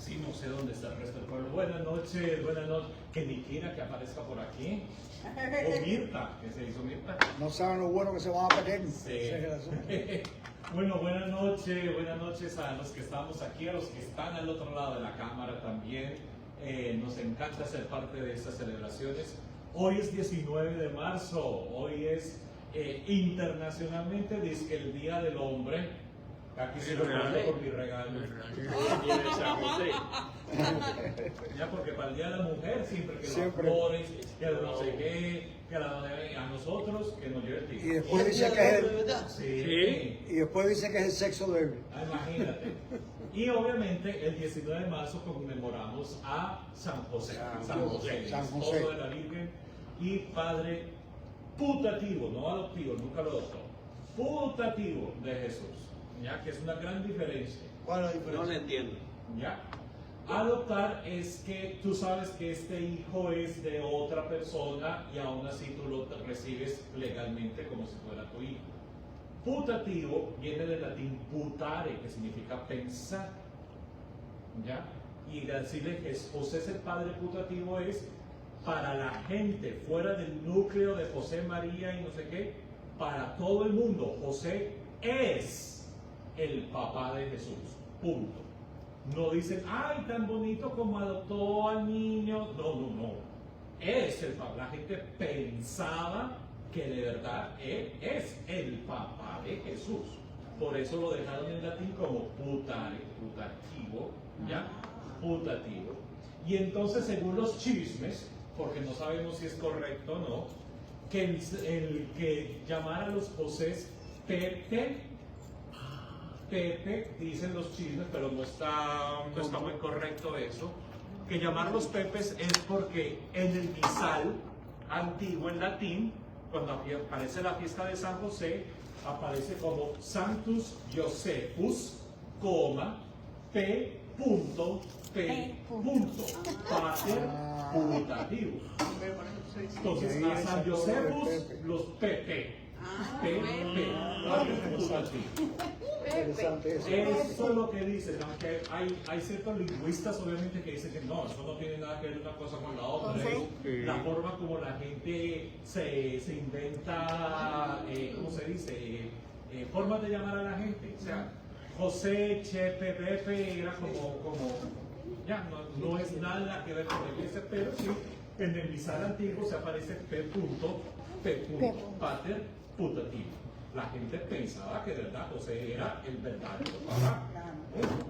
sí, no sé dónde está el resto del pueblo. Buenas noches, buenas noches. Que ni quiera que aparezca por aquí. O Mirta, que se hizo Mirta. No saben lo bueno que se van a perder. Sí. Bueno, buenas noches a los que estamos aquí, a los que están al otro lado de la cámara también. Nos encanta ser parte de estas celebraciones. Hoy es 19 de marzo, hoy es internacionalmente dice el Día del Hombre. Aquí se lo mando por mi regalo. Ya, porque para el Día de la Mujer siempre que los flores, que no sé qué, que a nosotros que nos lleve el día. Y después dice que es el, Sí. y después dice que es el sexo débil. Imagínate. Y obviamente el 19 de marzo conmemoramos a San José, esposo de la Virgen y padre putativo, no adoptivo, nunca lo adoptó, putativo de Jesús, ya que es una gran diferencia. ¿Cuál es la diferencia? No le entiendo. ¿Ya? Adoptar es que tú sabes que este hijo es de otra persona y aún así tú lo recibes legalmente como si fuera tu hijo. Putativo viene del latín putare, que significa pensar. ¿Ya? Y decirle que José es el padre putativo es para la gente fuera del núcleo de José, María y no sé qué, para todo el mundo. José es el papá de Jesús. Punto. No dicen, ay, tan bonito como adoptó al niño. No. Es el papá. La gente pensaba que de verdad él es el papá de Jesús. Por eso lo dejaron en latín como putare, putativo, ¿ya? Putativo. Y entonces, según los chismes, porque no sabemos si es correcto o no, que el que llamara a los Josés Pepe, dicen los chismes, pero no está muy correcto eso, que llamarlos Pepes es porque en el misal antiguo en latín, cuando aparece la fiesta de San José, aparece como Sanctus Josephus, P. Pater putativo. Entonces, a San Josephus, los Pater putativo. Interesante eso. Eso es lo que dicen, aunque hay ciertos lingüistas obviamente que dicen que no, eso no tiene nada que ver una cosa con la otra. La forma como la gente se inventa, ¿cómo se dice? Formas de llamar a la gente. O sea, José, Chepe, Pepe, era como ya, no es nada que ver con la iglesia, pero sí, en el misal antiguo se aparece P. Pater putativo. La gente pensaba que de verdad José era el verdadero papá.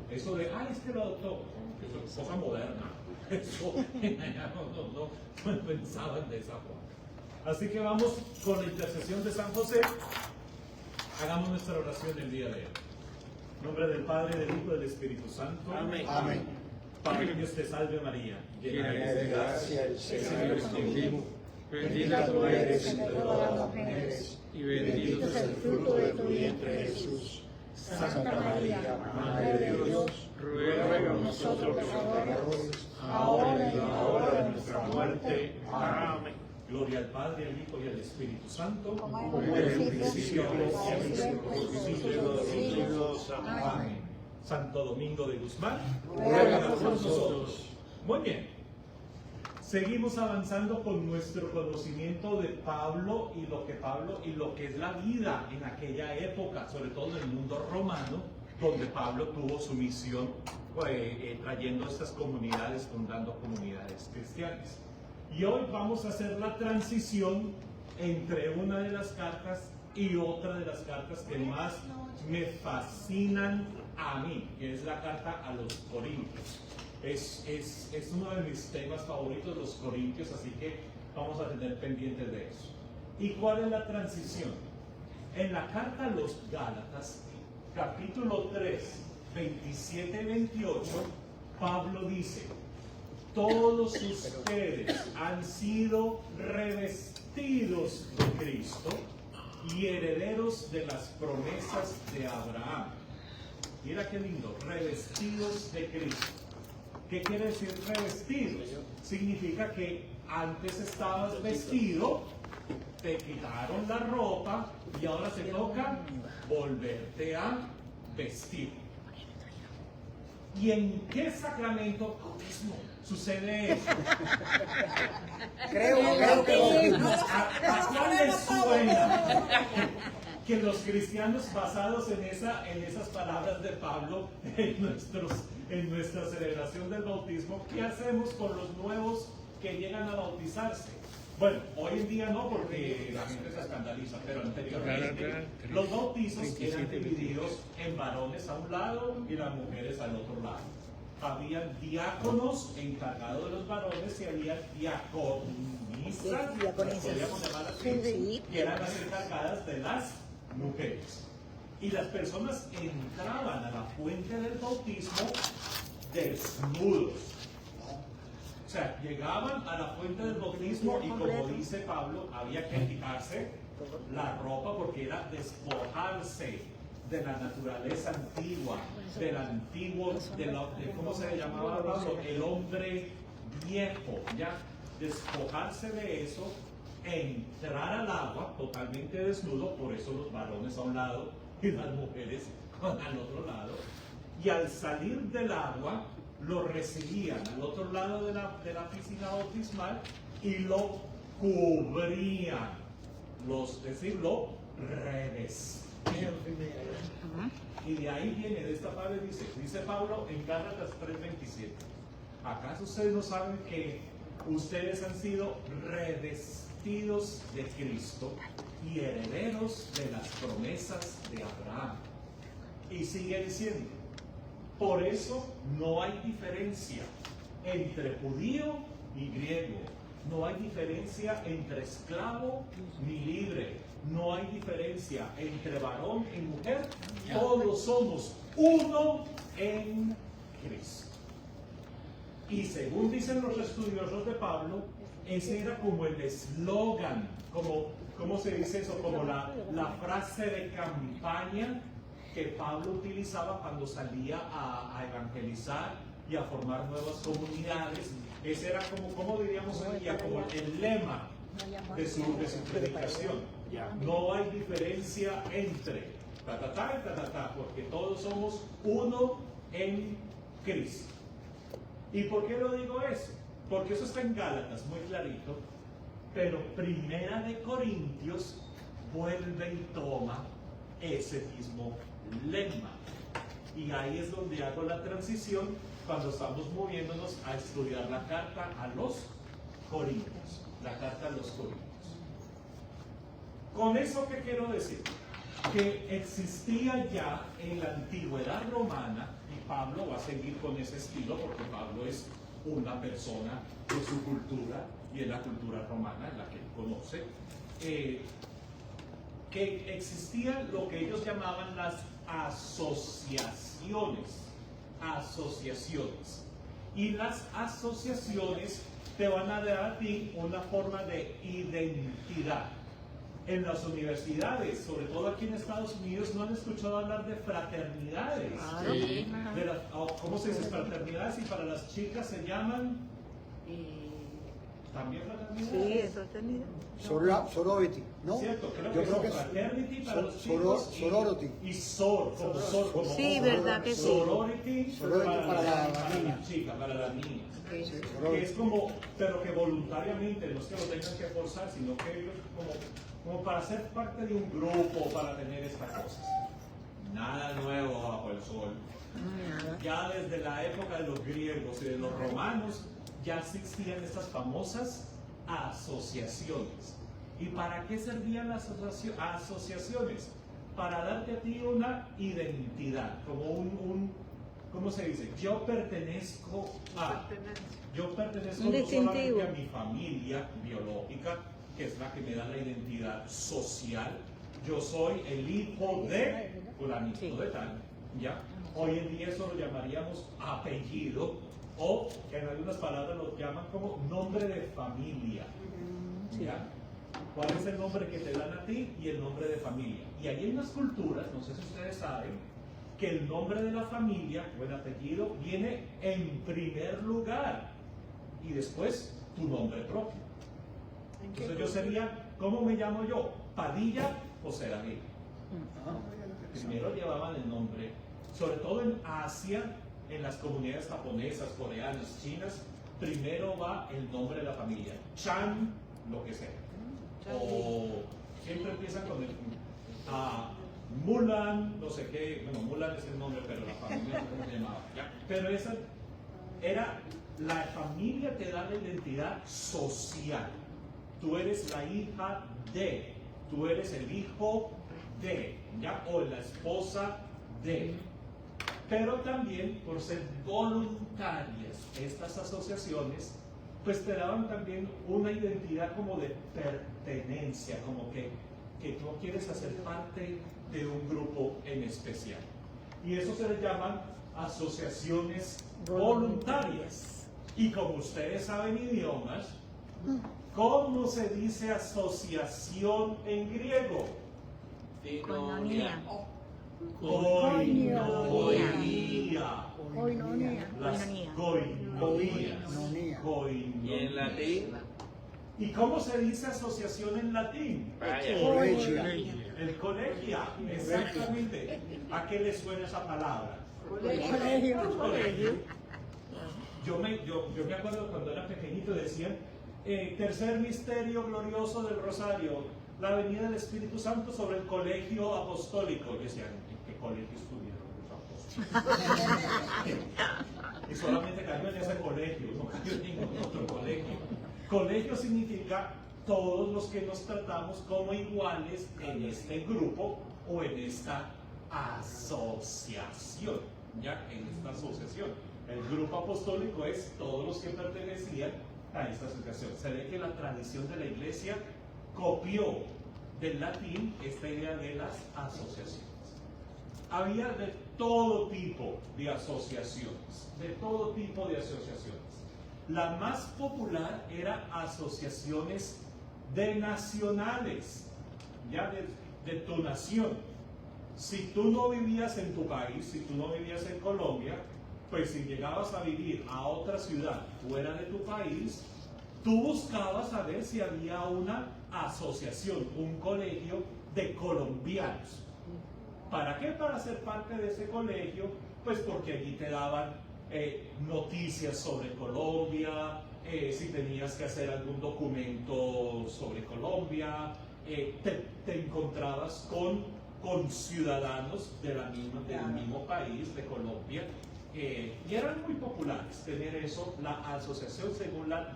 Eso de, es que lo adoptó, eso es cosa moderna. Eso no pensaban de esa forma. Así que vamos con la intercesión de San José. Hagamos nuestra oración el día de hoy. En nombre del Padre, del Hijo y del Espíritu Santo. Amén. Amén. Padre, Dios te salve María, llena Llena eres de gracia, el Señor es contigo. Bendita tú eres entre todas las mujeres, Y bendito es el fruto de tu vientre, Jesús. Santa María, Madre de Dios, ruega por nosotros pecadores, ahora y en la hora de nuestra muerte. Amén. Gloria al Padre, al Hijo y al Espíritu Santo. Como en el principio, ahora y siempre, por los siglos de los siglos. Amén. Santo Domingo de Guzmán, Ruega por nosotros. Muy bien. Seguimos avanzando con nuestro conocimiento de Pablo y lo que es la vida en aquella época, sobre todo en el mundo romano, donde Pablo tuvo su misión trayendo estas comunidades, fundando comunidades cristianas. Y hoy vamos a hacer la transición entre una de las cartas y otra de las cartas que más me fascinan a mí, que es la carta a los Corintios. Es uno de mis temas favoritos, los Corintios, así que vamos a tener pendientes de eso. ¿Y cuál es la transición? En la carta a los Gálatas, capítulo 3, 27-28, Pablo dice: todos ustedes han sido revestidos de Cristo y herederos de las promesas de Abraham. Mira qué lindo, revestidos de Cristo. ¿Qué quiere decir revestidos? Significa que antes estabas vestido, te quitaron la ropa y ahora te toca volverte a vestir. ¿Y en qué sacramento bautismo sucede eso? Creo que ¿A cuál les suena que los cristianos, basados en esas palabras de Pablo en nuestra celebración del bautismo, qué hacemos con los nuevos que llegan a bautizarse? Bueno, hoy en día no, porque la gente se escandaliza, pero anteriormente los bautizos eran divididos en varones a un lado y las mujeres al otro lado. Había diáconos encargados de los varones y había diaconisas, podríamos llamar así, que eran las encargadas de las mujeres. Y las personas entraban a la fuente del bautismo desnudos. O sea, llegaban a la fuente del bautismo y, como dice Pablo, había que quitarse la ropa porque era despojarse de la naturaleza antigua, del antiguo, ¿cómo se le llamaba, Pablo? El hombre viejo, ¿ya? Despojarse de eso, entrar al agua totalmente desnudo, por eso los varones a un lado y las mujeres al otro lado, y al salir del agua, lo recibían al otro lado de la piscina bautismal y lo cubrían, es decir, lo revestían. Y de ahí viene, de esta parte dice Pablo en Gálatas 3:27, ¿acaso ustedes no saben que ustedes han sido revestidos de Cristo y herederos de las promesas de Abraham? Y sigue diciendo, por eso no hay diferencia entre judío y griego, no hay diferencia entre esclavo ni libre, no hay diferencia entre varón y mujer, todos somos uno en Cristo. Y según dicen los estudiosos de Pablo, ese era como el eslogan, ¿cómo se dice eso? Como la frase de campaña que Pablo utilizaba cuando salía a evangelizar y a formar nuevas comunidades. Ese era como diríamos hoy día, como el lema de su predicación. No hay diferencia entre ta, porque todos somos uno en Cristo. ¿Y por qué lo digo eso? Porque eso está en Gálatas, muy clarito, pero Primera de Corintios vuelve y toma ese mismo lema. Y ahí es donde hago la transición cuando estamos moviéndonos a estudiar la carta a los Corintios. La carta a los Corintios. Con eso, ¿qué quiero decir? Que existía ya en la antigüedad romana, y Pablo va a seguir con ese estilo porque Pablo es una persona de su cultura y es la cultura romana, la que él conoce, que existían lo que ellos llamaban las asociaciones. Y las asociaciones te van a dar a ti una forma de identidad. En las universidades, sobre todo aquí en Estados Unidos, no han escuchado hablar de fraternidades. Sí. ¿Cómo se dice? Fraternidades, y para las chicas se llaman también fraternidades. Sí, es fraternidad. Sorority, ¿no? Cierto, Yo creo creo que que son fraternity para los soror- chicos sorority. y sor, como sor, como Sí, como verdad que sí. sorority Sorority para la niña. las chicas, para las niñas. Okay. Sí, Que sorority. es como, pero que voluntariamente, no es que lo tengan que forzar, sino que ellos como para ser parte de un grupo, para tener estas cosas. Nada nuevo bajo el sol. Nada. Ya desde la época de los griegos y de los romanos ya existían estas famosas asociaciones. ¿Y para qué servían las asociaciones? Para darte a ti una identidad, como ¿cómo se dice? Yo pertenezco Un no distintivo. solamente a mi familia biológica, que es la que me da la identidad social. Yo soy el hijo de fulanito Sí. de tal, ¿ya? Hoy en día eso lo llamaríamos apellido, o en algunas palabras lo llaman como nombre de familia, ¿ya? ¿Cuál es el nombre que te dan a ti y el nombre de familia? Y hay unas culturas, no sé si ustedes saben, que el nombre de la familia o el apellido viene en primer lugar y después tu nombre propio. Entonces yo sería, ¿cómo me llamo yo? ¿Padilla o Serafín? Primero llevaban el nombre, sobre todo en Asia, en las comunidades japonesas, coreanas, chinas, primero va el nombre de la familia, Chan, lo que sea. O siempre empiezan con el Mulan, no sé qué, bueno, Mulan es el nombre, pero la familia no se llamaba. ¿Ya? Pero esa era, la familia te da la identidad social. Tú eres la hija de, tú eres el hijo de, ¿ya? O la esposa de. Pero también, por ser voluntarias, estas asociaciones, pues te daban también una identidad como de pertenencia, como que tú quieres hacer parte de un grupo en especial. Y eso se le llaman asociaciones voluntarias. Y como ustedes saben idiomas, ¿cómo se dice asociación en griego? Koinonia. Koinonia. Las Koinonías. ¿Y en latín? ¿Y cómo se dice asociación en latín? Colegia. El colegia, exactamente. ¿A qué le suena esa palabra? Colegio. Yo me acuerdo cuando era pequeñito decían, tercer misterio glorioso del Rosario, la venida del Espíritu Santo sobre el colegio apostólico. Y decían, ¿en qué colegio estuvieron los apóstoles? Y solamente cayó en ese colegio, no cayó en ningún otro colegio. Colegio significa todos los que nos tratamos como iguales en este grupo o en esta asociación, ¿ya? En esta asociación. El grupo apostólico es todos los que pertenecían a esta asociación. Se ve que la tradición de la iglesia copió del latín esta idea de las asociaciones. Había de todo tipo de asociaciones, de todo tipo de asociaciones. La más popular era asociaciones de nacionales, ya de tu nación. Si tú no vivías en tu país, si tú no vivías en Colombia, pues si llegabas a vivir a otra ciudad fuera de tu país, tú buscabas a ver si había una asociación, un colegio de colombianos. ¿Para qué? Para ser parte de ese colegio, pues porque allí te daban noticias sobre Colombia, si tenías que hacer algún documento sobre Colombia, te encontrabas con ciudadanos del mismo país, de Colombia, y eran muy populares tener eso, la asociación según la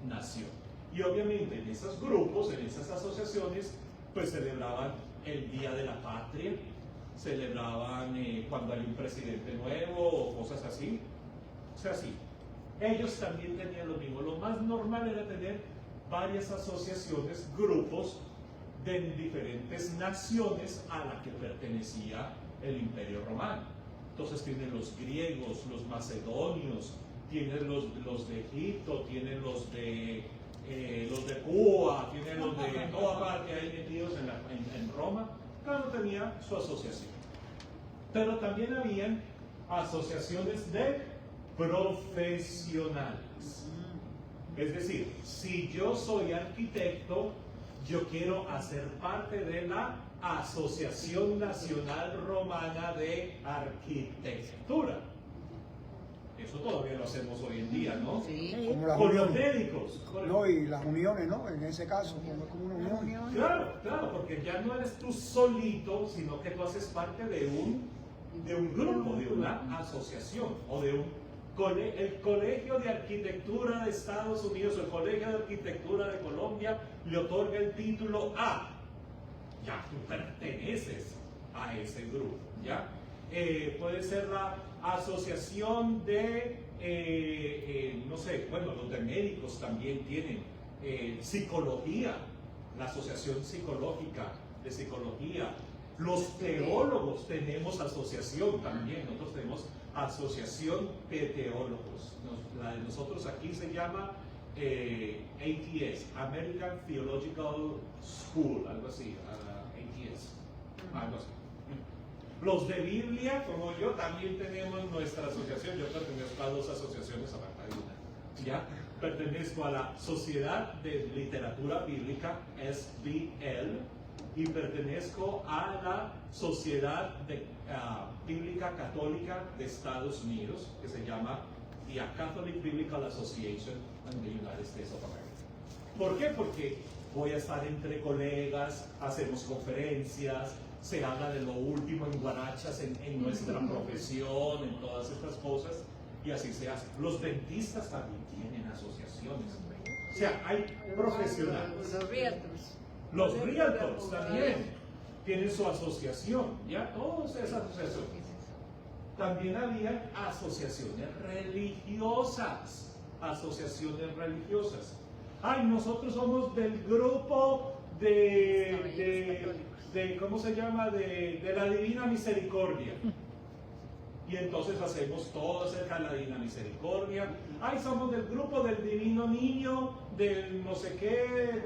nación. Y obviamente en esos grupos, en esas asociaciones, pues celebraban el Día de la Patria, celebraban cuando hay un presidente nuevo o cosas así. O sea, sí, ellos también tenían lo mismo. Lo más normal era tener varias asociaciones, grupos de diferentes naciones a la que pertenecía el Imperio Romano. Entonces tienen los griegos, los macedonios, tienen los de Egipto, tienen los de Cuba, tienen los de toda parte ahí metidos en Roma. Cada uno tenía su asociación. Pero también habían asociaciones de profesionales. Es decir, si yo soy arquitecto, yo quiero hacer parte de la Asociación Nacional Romana de Arquitectura. Eso todavía lo hacemos hoy en día, ¿no? Sí. Como las Con los uniones. médicos. No, y las uniones, ¿no? En ese caso, como una unión. Claro, porque ya no eres tú solito, sino que tú haces parte de un grupo, de una asociación, o de el Colegio de Arquitectura de Estados Unidos, o el Colegio de Arquitectura de Colombia, le otorga el título A. Ya tú perteneces a ese grupo, ¿ya? Puede ser la asociación de, no sé, bueno, los de médicos también tienen psicología, la asociación psicológica de psicología. Los teólogos tenemos asociación también, nosotros tenemos asociación de teólogos. La de nosotros aquí se llama ATS, American Theological School, algo así, ATS, algo así. Los de Biblia, como yo, también tenemos nuestra asociación. Yo pertenezco a dos asociaciones, aparte de una, ¿ya? Pertenezco a la Sociedad de Literatura Bíblica, SBL, y pertenezco a la Sociedad Bíblica Católica de Estados Unidos, que se llama the Catholic Biblical Association in the United States of America. ¿Por qué? Porque voy a estar entre colegas, hacemos conferencias, se habla de lo último en guarachas, en nuestra profesión, en todas estas cosas, y así se hace. Los dentistas también tienen asociaciones. O sea, hay profesionales. Los realtors. Los realtors también tienen su asociación, ¿ya? Todas esas asociaciones. También había asociaciones religiosas. Asociaciones religiosas. Ay, nosotros somos del grupo de ¿cómo se llama? De la Divina Misericordia. Y entonces hacemos todo acerca de la Divina Misericordia. Ay, somos del grupo del Divino Niño, del no sé qué,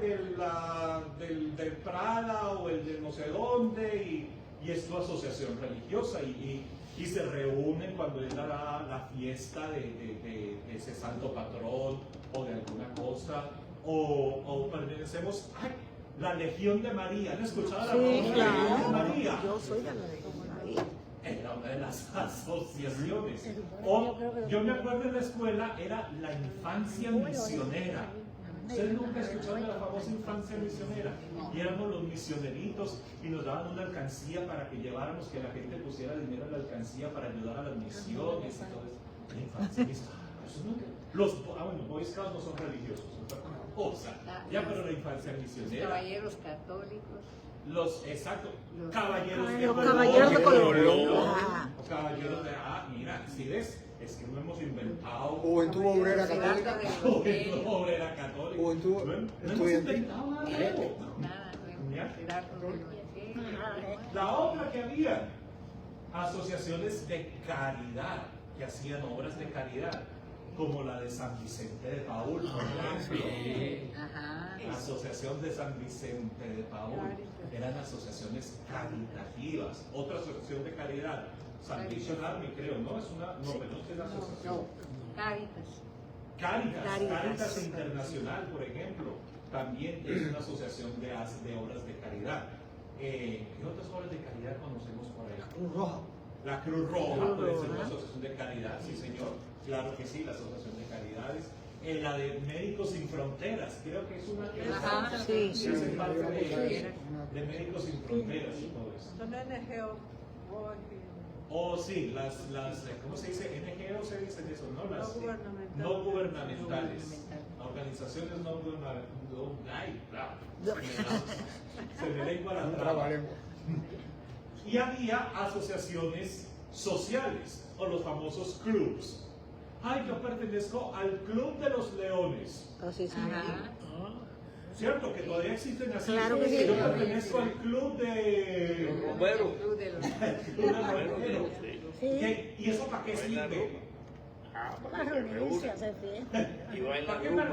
del Prada o el de no sé dónde, y es tu asociación religiosa. Y se reúnen cuando es la fiesta de ese santo patrón o de alguna cosa. O pertenecemos a la Legión de María. ¿Han escuchado la Legión de María? Yo soy de la Legión de María. Era una de las asociaciones. O yo me acuerdo en la escuela, era la infancia misionera. Ustedes nunca escucharon de la famosa infancia misionera. Y éramos los misioneritos y nos daban una alcancía para que lleváramos, que la gente pusiera dinero en la alcancía para ayudar a las misiones y todo eso. La infancia misionera. Los Boy Scouts no son religiosos, es otra cosa. Ya, pero la infancia misionera. Caballeros católicos. Exacto, Los caballeros de Colón. Caballeros de, mira, si ves, es que no hemos inventado. Juventud Obrera Católica. Juventud Obrera Católica. Juventud No hemos inventado nada nuevo. La otra que había, asociaciones de caridad, que hacían obras de caridad, como la de San Vicente de Paúl, por ejemplo. La Asociación de San Vicente de Paúl. Eran asociaciones caritativas. Otra asociación de caridad, Salvation Army, creo, ¿no? Es una, no, pero no es una asociación. Caritas Internacional, por ejemplo, también es una asociación de obras de caridad. ¿Qué otras obras de caridad conocemos por ahí? Cruz Roja. La Cruz Roja puede ser una asociación de caridad, sí señor, claro que sí, la asociación de caridades. La de Médicos Sin Fronteras, creo que es una que hace parte de Médicos Sin Fronteras y todo eso. Son NGO. Sí, las ¿cómo se dice? NGO se dicen eso, ¿no? Las no gubernamentales. Organizaciones no gubernamentales. Ay, claro. Se me lengua la traba. Y había asociaciones sociales, o los famosos clubs. Ay, yo pertenezco al Club de los Leones. ¿Cierto? Que todavía existen así. Claro que sí. Yo pertenezco al Club de Bombero. Club de Bomberos. ¿Y eso para qué sirve? Para reunirse, hacer fiesta.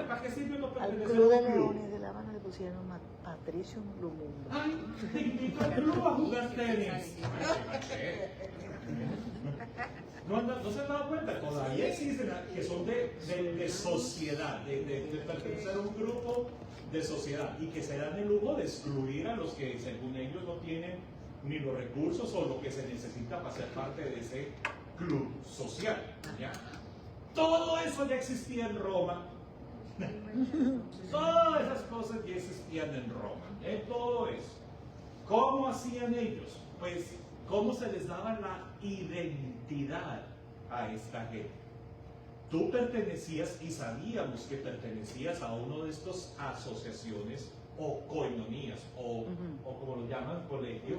¿Para qué sirve no Al pertenecer Club a de un club? Leones de La Habana le pusieron Patricio Lumumba. Ay, te invito al club a jugar tenis. ¿No se han dado cuenta? Todavía existen que son de sociedad, de pertenecer a un grupo de sociedad y que se dan el lujo de excluir a los que según ellos no tienen ni los recursos o lo que se necesita para ser parte de ese club social. ¿Ya? Todo eso ya existía en Roma. Todas esas cosas ya existían en Roma. Todo eso. ¿Cómo hacían ellos? Pues, ¿cómo se les daba la identidad a esta gente? Tú pertenecías y sabíamos que pertenecías a uno de estas asociaciones o coinonías o como lo llaman, colegio,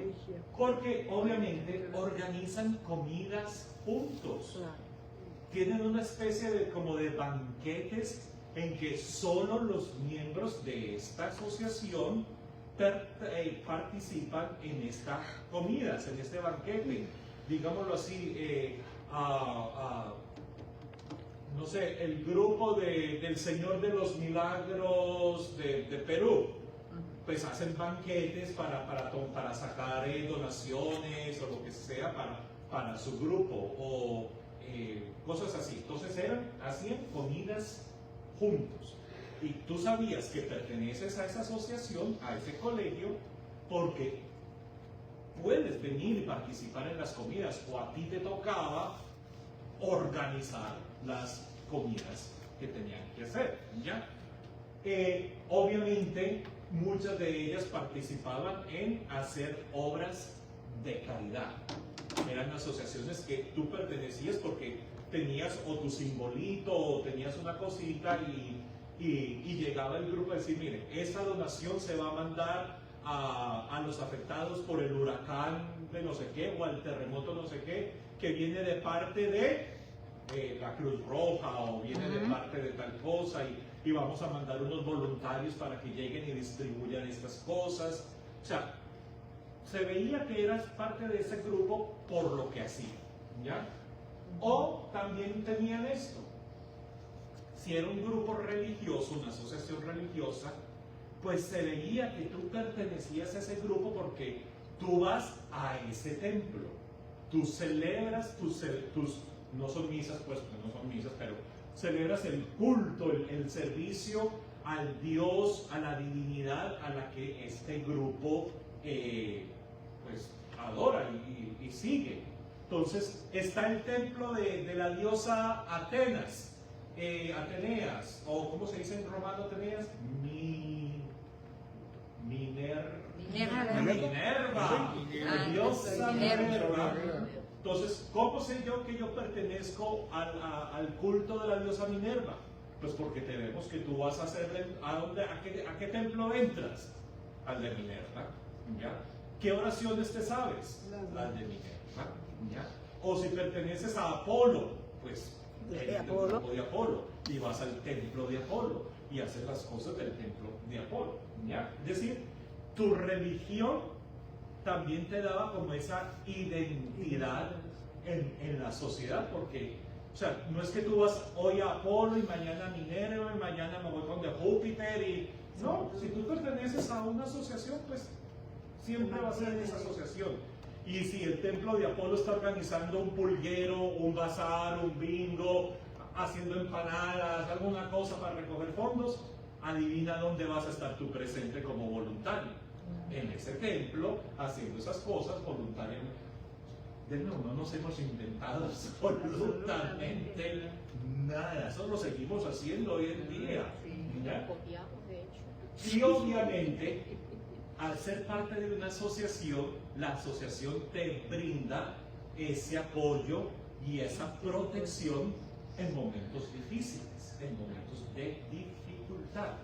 porque obviamente organizan comidas juntos. Tienen una especie de como de banquetes en que solo los miembros de esta asociación participan en estas comidas, en este banquete. Digámoslo así, no sé, el grupo del Señor de los Milagros de Perú, pues hacen banquetes para sacar donaciones o lo que sea para su grupo o cosas así. Entonces hacían comidas juntos. Y tú sabías que perteneces a esa asociación, a ese colegio, porque puedes venir y participar en las comidas, o a ti te tocaba organizar las comidas que tenían que hacer, ¿ya? Obviamente, muchas de ellas participaban en hacer obras de caridad. Eran asociaciones que tú pertenecías porque tenías o tu simbolito o tenías una cosita y llegaba el grupo a decir, mire, esta donación se va a mandar a los afectados por el huracán de no sé qué o al terremoto no sé qué, que viene de parte de la Cruz Roja o viene de parte de tal cosa y vamos a mandar unos voluntarios para que lleguen y distribuyan estas cosas. O sea, se veía que eras parte de ese grupo por lo que hacían, ¿ya? O también tenían esto. Si era un grupo religioso, una asociación religiosa, pues se veía que tú pertenecías a ese grupo porque tú vas a ese templo. Tú celebras tus no son misas, pues no son misas, pero celebras el culto, el servicio al Dios, a la divinidad a la que este grupo pues adora y sigue. Entonces está el templo de la diosa Atenas, Ateneas, o ¿cómo se dice en romano Ateneas? Minerva, diosa Minerva. Entonces, ¿cómo sé yo que yo pertenezco al culto de la diosa Minerva? Pues porque te vemos que tú vas a hacerle, ¿a qué templo entras? Al de Minerva, ¿ya? ¿Qué oraciones te sabes? Las de Minerva, ¿ya? O si perteneces a Apolo, pues el grupo de Apolo, y vas al templo de Apolo y haces las cosas del templo de Apolo, ¿ya? Es decir, tu religión también te daba como esa identidad en la sociedad, porque, o sea, no es que tú vas hoy a Apolo y mañana a Minerva y mañana me voy con de Júpiter y no, si tú perteneces a una asociación, pues siempre va a ser esa asociación. Y si el templo de Apolo está organizando un pulguero, un bazar, un bingo, haciendo empanadas, alguna cosa para recoger fondos, adivina dónde vas a estar tú presente como voluntario. En ese templo, haciendo esas cosas voluntariamente. De nuevo, no nos hemos inventado absolutamente nada. Eso lo seguimos haciendo hoy en día. ¿Ya? Y obviamente, al ser parte de una asociación, la asociación te brinda ese apoyo y esa protección en momentos difíciles, en momentos de dificultad.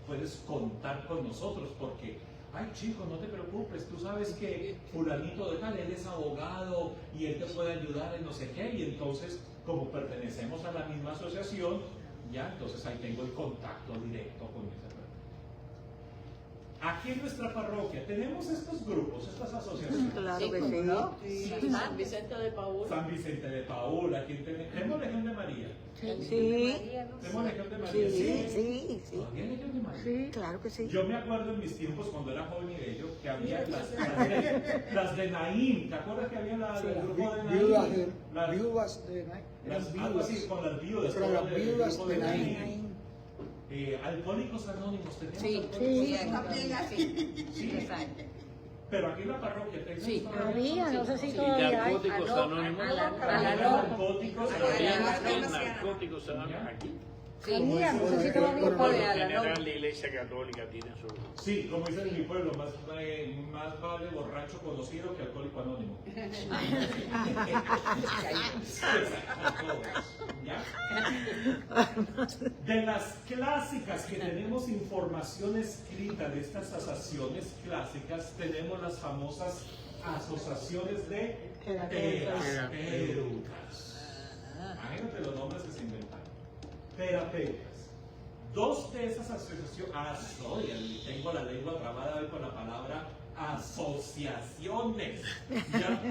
Puedes contar con nosotros porque, ay chico, no te preocupes, tú sabes que fulanito de tal, él es abogado y él te puede ayudar en no sé qué, y entonces, como pertenecemos a la misma asociación, ya, entonces ahí tengo el contacto directo con esa persona. Aquí en nuestra parroquia tenemos estos grupos, estas asociaciones. Claro que sí. Sí. San Vicente de Paúl. San Vicente de Paúl, aquí tenemos Legión de María. Sí. Tenemos Legión de María. Sí. ¿Todavía hay Legión de María? Sí, claro que sí. Yo me acuerdo en mis tiempos cuando era joven y bello que había las de Naín. ¿Te acuerdas que había el grupo de Naín? Viudas de Naín. Algo así con las viudas. Pero las viudas grupo de Naín. Alcohólicos Anónimos teníamos. Sí, Sí. Pero aquí en la parroquia tenemos. Sí. Había, no sé si Y todavía hay. narcóticos anónimos. Narcóticos anónimos aquí. Había, no sé si todavía Por lo hay. general la Iglesia Católica tiene su... Sí, como dicen en mi pueblo, más vale borracho conocido que alcohólico anónimo. ¿Ya? De las clásicas que tenemos información escrita de estas asociaciones clásicas, tenemos las famosas asociaciones de terapeutas. Imagínate los nombres que se inventaron. Terapeutas. Dos de esas asociaciones, tengo la lengua trabada hoy con la palabra asociaciones. ¿Ya?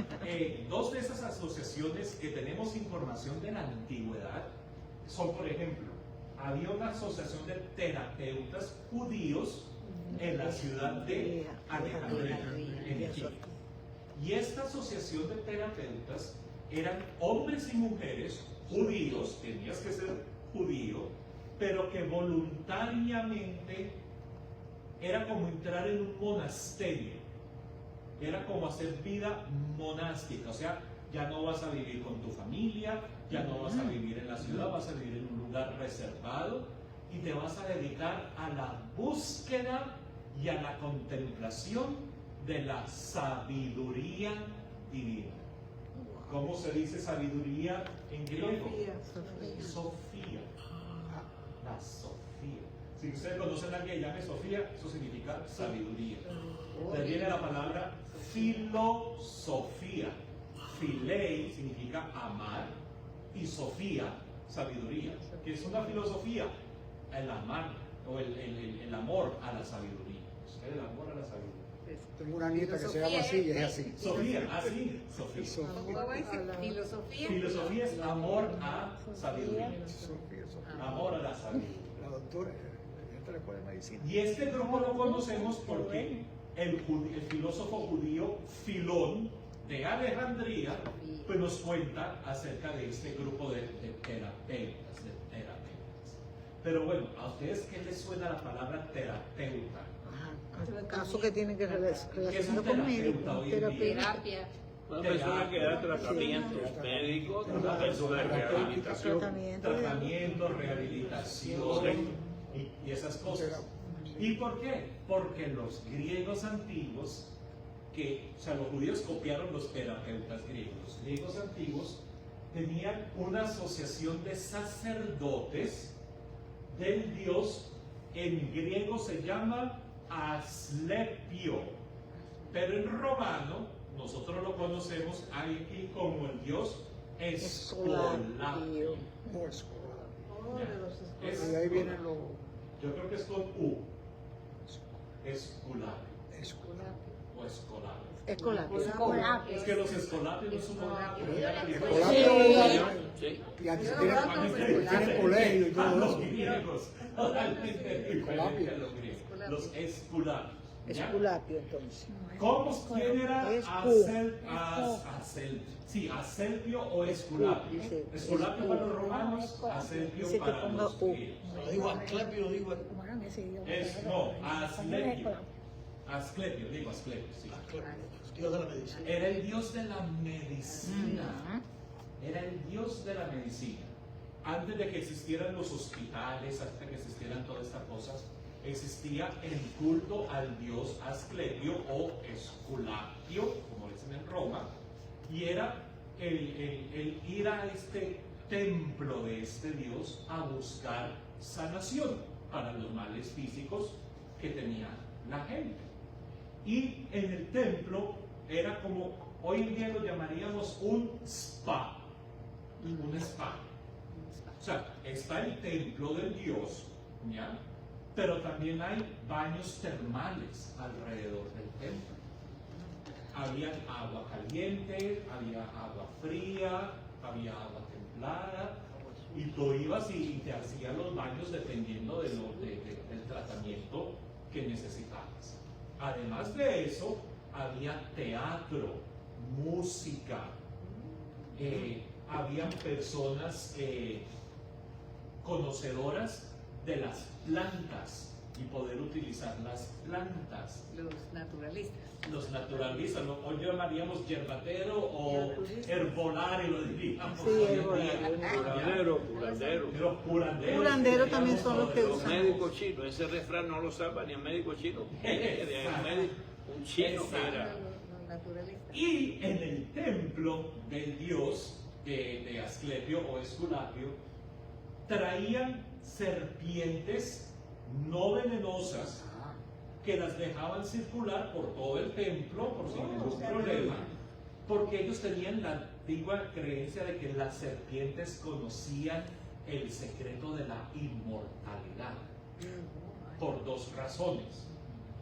Dos de esas asociaciones que tenemos información de la antigüedad son, por ejemplo, había una asociación de terapeutas judíos en la ciudad de Alejandría, en Egipto. Y esta asociación de terapeutas eran hombres y mujeres judíos, tenías que ser judío, pero que voluntariamente era como entrar en un monasterio, era como hacer vida monástica, o sea, ya no vas a vivir con tu familia, ya no vas a vivir en la ciudad, vas a vivir en un lugar reservado y te vas a dedicar a la búsqueda y a la contemplación de la sabiduría divina. ¿Cómo se dice sabiduría en griego? Sofía. La Sofía. Si ustedes conocen a alguien que llame Sofía, eso significa sabiduría. De ahí viene la palabra filosofía. Filei significa amar y Sofía, sabiduría. ¿Qué es una filosofía? El amar o el amor a la sabiduría. El amor a la sabiduría. Tengo una nieta que se llama así y es así. Sofía, así, Sofía. ¿Cómo va a decir? Filosofía. Filosofía es amor a sabiduría. Sofía, Sofía. Amor a la sabiduría. La doctora, esta le escuela de medicina. Y este grupo lo conocemos porque el filósofo judío Filón de Alejandría pues nos cuenta acerca de este grupo de terapeutas. Pero bueno, ¿a ustedes qué les suena la palabra terapeuta? El caso que tiene que ¿Qué es un relacionarlo con médico, terapeuta hoy en día? Terapia. Una persona que da tratamientos médicos, una persona de rehabilitación. Tratamiento, rehabilitación y esas cosas. ¿Y por qué? Porque los griegos antiguos, los judíos copiaron los terapeutas griegos. Los griegos antiguos tenían una asociación de sacerdotes del dios, en griego se llama Asclepio, pero en romano nosotros lo conocemos aquí como el dios Esculapio. O escolar. Es- Y ahí vienen los Yo creo que es con U. Esculapio escolar. o escolapio. Escolapio. Es que los escolapios no son Sí. Y aquí tienen colegio y todo los eso. griegos, totalmente diferente a los griegos. Los esculapios. ¿ya? Esculapio, entonces. ¿Quién era Asclepio o Esculapio? Sí. Esculapio para los romanos, Asclepio Dice que para ponga los U. griegos. Digo Asclepio, digo Asclepio. Asclepio, digo Asclepio, sí. Dios de la medicina. Era el dios de la medicina. Era el dios de la medicina. Antes de que existieran los hospitales, antes de que existieran todas estas cosas, existía el culto al dios Asclepio o Esculapio, como dicen en Roma, y era el ir a este templo de este dios a buscar sanación para los males físicos que tenía la gente. Y en el templo era como, hoy en día lo llamaríamos un spa, un spa. O sea, está el templo del dios, ¿ya? Pero también hay baños termales alrededor del templo. Había agua caliente, había agua fría, había agua templada, y tú ibas y te hacías los baños dependiendo del tratamiento que necesitabas. Además de eso, había teatro, música, habían personas conocedoras de las plantas y poder utilizar las plantas. Los naturalistas. Los naturalistas, hoy llamaríamos yerbatero o herbolario, lo diríamos. Sí, hoy en herbolario. día. Curandero. Los curanderos. Curanderos también son los que Los usan. médicos chinos, ese refrán no lo sabe ni el médico chino. Un chino que era. Los naturalistas. Y en el templo del dios de Asclepio o Esculapio, traían serpientes no venenosas que las dejaban circular por todo el templo por sin ningún problema, porque ellos tenían la antigua creencia de que las serpientes conocían el secreto de la inmortalidad por dos razones.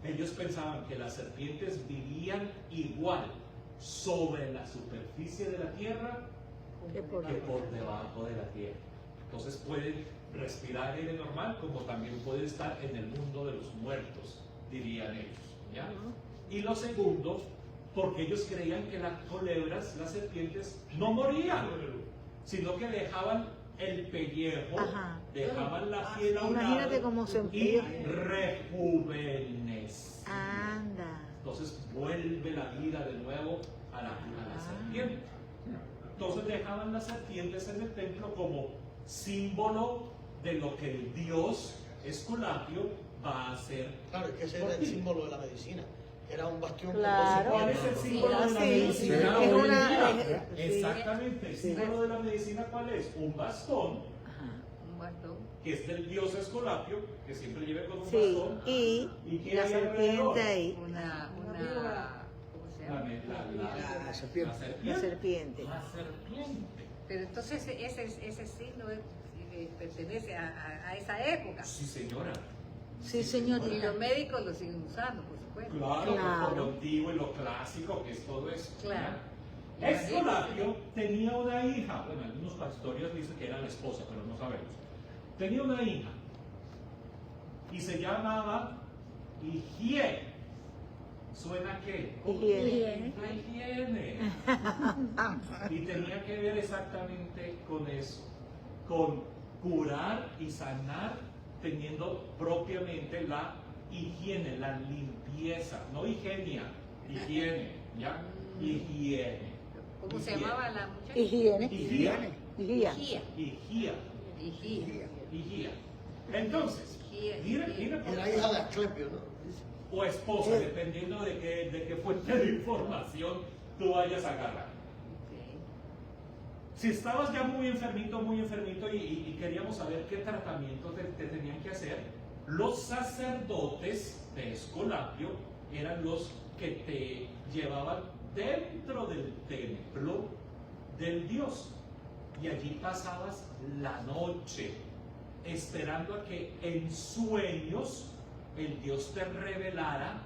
Ellos pensaban que las serpientes vivían igual sobre la superficie de la tierra Que por que por debajo de la tierra. Entonces pueden respirar aire normal como también pueden estar en el mundo de los muertos, dirían ellos, ¿ya? Y lo segundo, porque ellos creían que las culebras, las serpientes, no morían, sino que dejaban el pellejo, Ajá. dejaban la piel a un Imagínate lado cómo se y emplea. rejuvenecían. Anda. Entonces vuelve la vida de nuevo a la serpiente. Entonces dejaban las serpientes en el templo como símbolo de lo que el dios Esculapio va a hacer. Claro, es que ese era el símbolo de la medicina. Era un bastión. Claro. ¿Cuál es el símbolo de la Sí, medicina? es hoy en una- día? sí. Exactamente, el símbolo de la medicina ¿cuál es? Un bastón, Ajá. Un bastón. que es del dios Esculapio, que siempre lleva con un Sí, bastón. y ¿qué la hay alrededor? serpiente ahí. ¿Cómo se La, llama? La serpiente. La serpiente. La serpiente. Pero entonces ese signo pertenece a esa época. Sí, señora. Sí, Y señorita. los médicos lo siguen usando, por supuesto. Claro, Claro. por lo antiguo y lo clásico que es todo eso. Claro. Esculapio tenía una hija, bueno, algunos historias dicen que era la esposa, pero no sabemos. Tenía una hija y se llamaba Higiene. ¿Suena qué? Higiene. La higiene. Y tenía que ver exactamente con eso, con curar y sanar teniendo propiamente la higiene, la limpieza, no higiene, higiene, ¿ya? Higiene. ¿Cómo se llamaba la muchacha? Higiene. Higiene. Higiene. Higía. Higiene. Higía. Higiene. Entonces, Higiene. mire por Era hija de Asclepio, ¿no? o esposa, dependiendo de qué fuente de información tú vayas a agarrar. Si estabas ya muy enfermito y queríamos saber qué tratamiento te tenían que hacer, los sacerdotes de Esculapio eran los que te llevaban dentro del templo del dios y allí pasabas la noche esperando a que en sueños el dios te revelara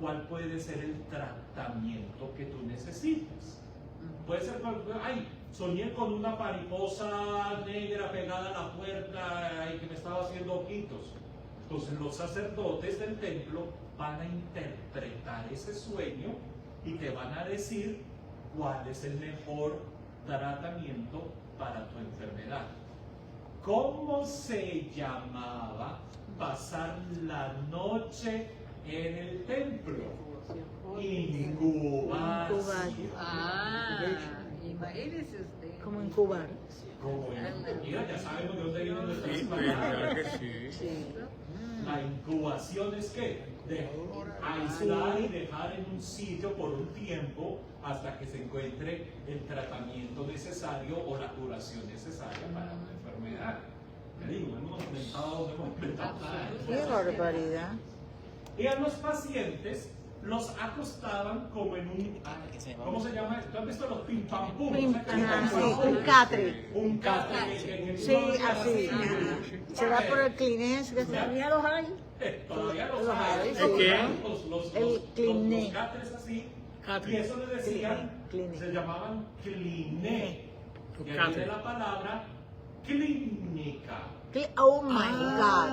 cuál puede ser el tratamiento que tú necesitas. Puede ser, ay, soñé con una mariposa negra pegada a la puerta y que me estaba haciendo ojitos. Entonces los sacerdotes del templo van a interpretar ese sueño y te van a decir cuál es el mejor tratamiento para tu enfermedad. ¿Cómo se llamaba pasar la noche en el templo? Incubación. Ah, imagínese usted. Como incubar. Como mira, ya sabemos de dónde vienen nuestras Sí, palabras. claro que sí. Sí. La incubación es que de aislar y dejar en un sitio por un tiempo hasta que se encuentre el tratamiento necesario o la curación necesaria para una enfermedad. Te digo, no hemos inventado nada. Qué barbaridad. Y a los pacientes los acostaban como en un, ¿cómo se llama? ¿Tú has visto los pim pam pum? Ajá, sí, un catre. Un catre. Sí, así. Se da por el Kleenex, que todavía los hay. Todavía los Los hay. hay, ¿El sí. qué? El Kleenex. Los catres así. Catre. Y eso le decían, Kleenex. se llamaban Kleenex. Y ahí Catre. viene la palabra clínica. Oh my God.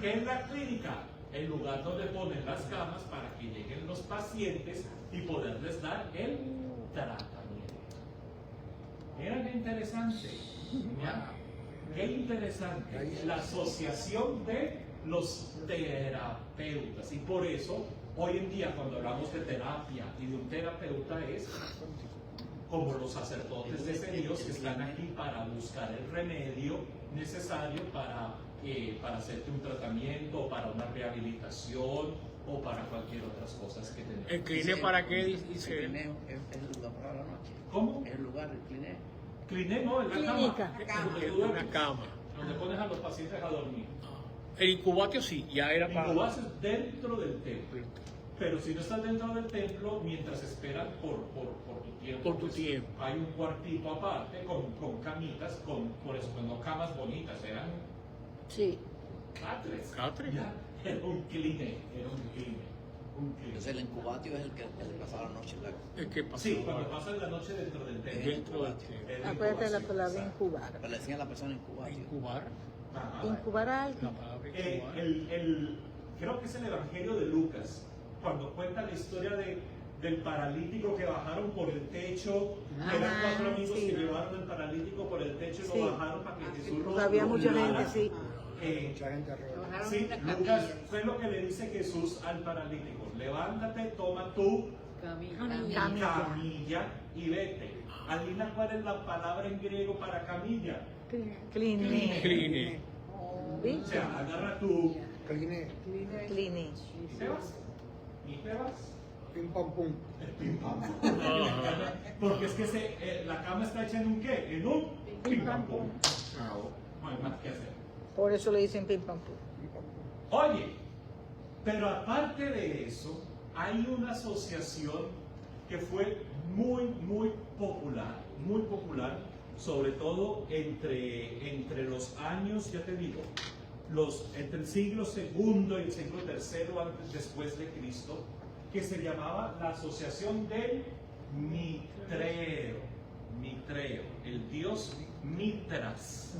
¿Qué es la clínica? El lugar donde ponen las camas para que lleguen los pacientes y poderles dar el tratamiento. Mira qué interesante. Mira, qué interesante. La asociación de los terapeutas. Y por eso, hoy en día, cuando hablamos de terapia y de un terapeuta, es como los sacerdotes de ese Dios que están aquí para buscar el remedio necesario para hacerte un tratamiento, para una rehabilitación o para cualquier otras cosas que tengas. ¿El Kleenex para qué El dice? Clineo es el lugar para la noche. ¿Cómo? Es el lugar del Clineo. Cliné, no, en la Clínica. cama. Donde tú Una duermes, cama. donde pones a los pacientes a dormir. El incubatio sí, ya era para. Incubación dentro del templo. Pero si no estás dentro del templo, mientras esperan por tu tiempo. Por tu tiempo. Hay un cuartito aparte con camitas, por eso, pues no camas bonitas, eran Sí. catres. ¿Catres? Ya, era un cline, un cline. Entonces el incubatio es el que pasaba la noche en la... El que pasó. Sí, cuando pasan la noche dentro del templo. Dentro del templo. Era Acuérdate de la incubación, palabra exacto. incubar. Pero le decían a la persona incubatio. Incubar. Ajá. Incubar a La alguien. palabra incubar. Creo que es el Evangelio de Lucas, cuando cuenta la historia del paralítico que bajaron por el techo, que eran Ah, 4 amigos sí. que llevaron el paralítico por el del techo y Sí. lo bajaron para que Jesús lo Porque había mucha doblara. gente, sí. Mucha gente alrededor. Bajaron Sí, una Lucas, camilla. fue lo que le dice Jesús al paralítico: levántate, toma tu camilla y vete. Alina, ¿cuál es la palabra en griego para camilla? Cliné. Cline. O sea, agarra tu Cline, Cliné. y te vas. Y te vas. pim pam pum. Pim, pam. Porque es que la cama está hecha en un qué? En un pim pam pum. No hay más que hacer. Por eso le dicen pim pam pum. Oye, pero aparte de eso, hay una asociación que fue muy popular, sobre todo entre los años, ya te digo, entre el siglo segundo y el siglo tercero después de Cristo, que se llamaba la Asociación del Mitreo, el dios Mitras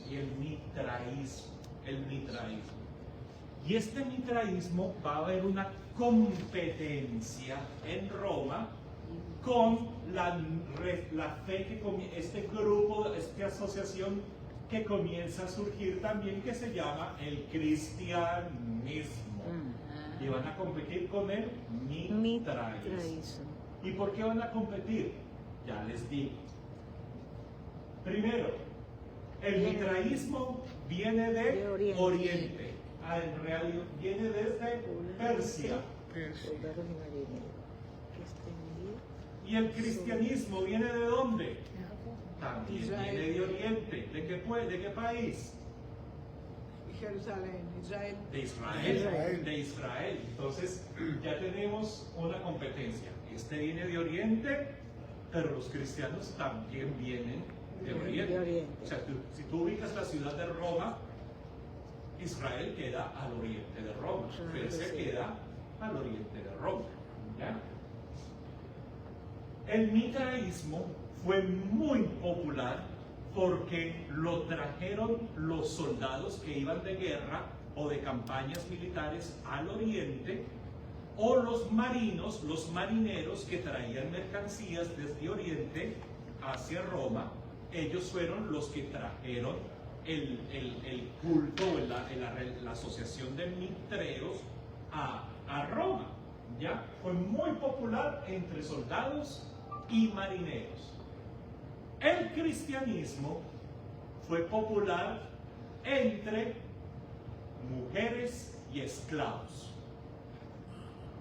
y el mitraísmo. Y este mitraísmo va a haber una competencia en Roma con la fe este grupo, esta asociación que comienza a surgir también, que se llama el cristianismo. Y van a competir con el mitraísmo. ¿Y por qué van a competir? Ya les digo. Primero, el mitraísmo viene de Oriente. En realidad viene desde Persia. ¿Y el cristianismo viene de dónde? También viene de Oriente. ¿De qué país? Jerusalén, Israel. De Israel. Entonces ya tenemos una competencia. Este viene de Oriente, pero los cristianos también vienen de Oriente. O sea, si tú ubicas la ciudad de Roma, Israel queda al oriente de Roma, Persia queda al oriente de Roma. ¿Ya? El mitraísmo fue muy popular porque lo trajeron los soldados que iban de guerra o de campañas militares al oriente, o los marineros que traían mercancías desde Oriente hacia Roma. Ellos fueron los que trajeron el culto, la asociación de mitreos a Roma. ¿Ya? Fue muy popular entre soldados y marineros. El cristianismo fue popular entre mujeres y esclavos.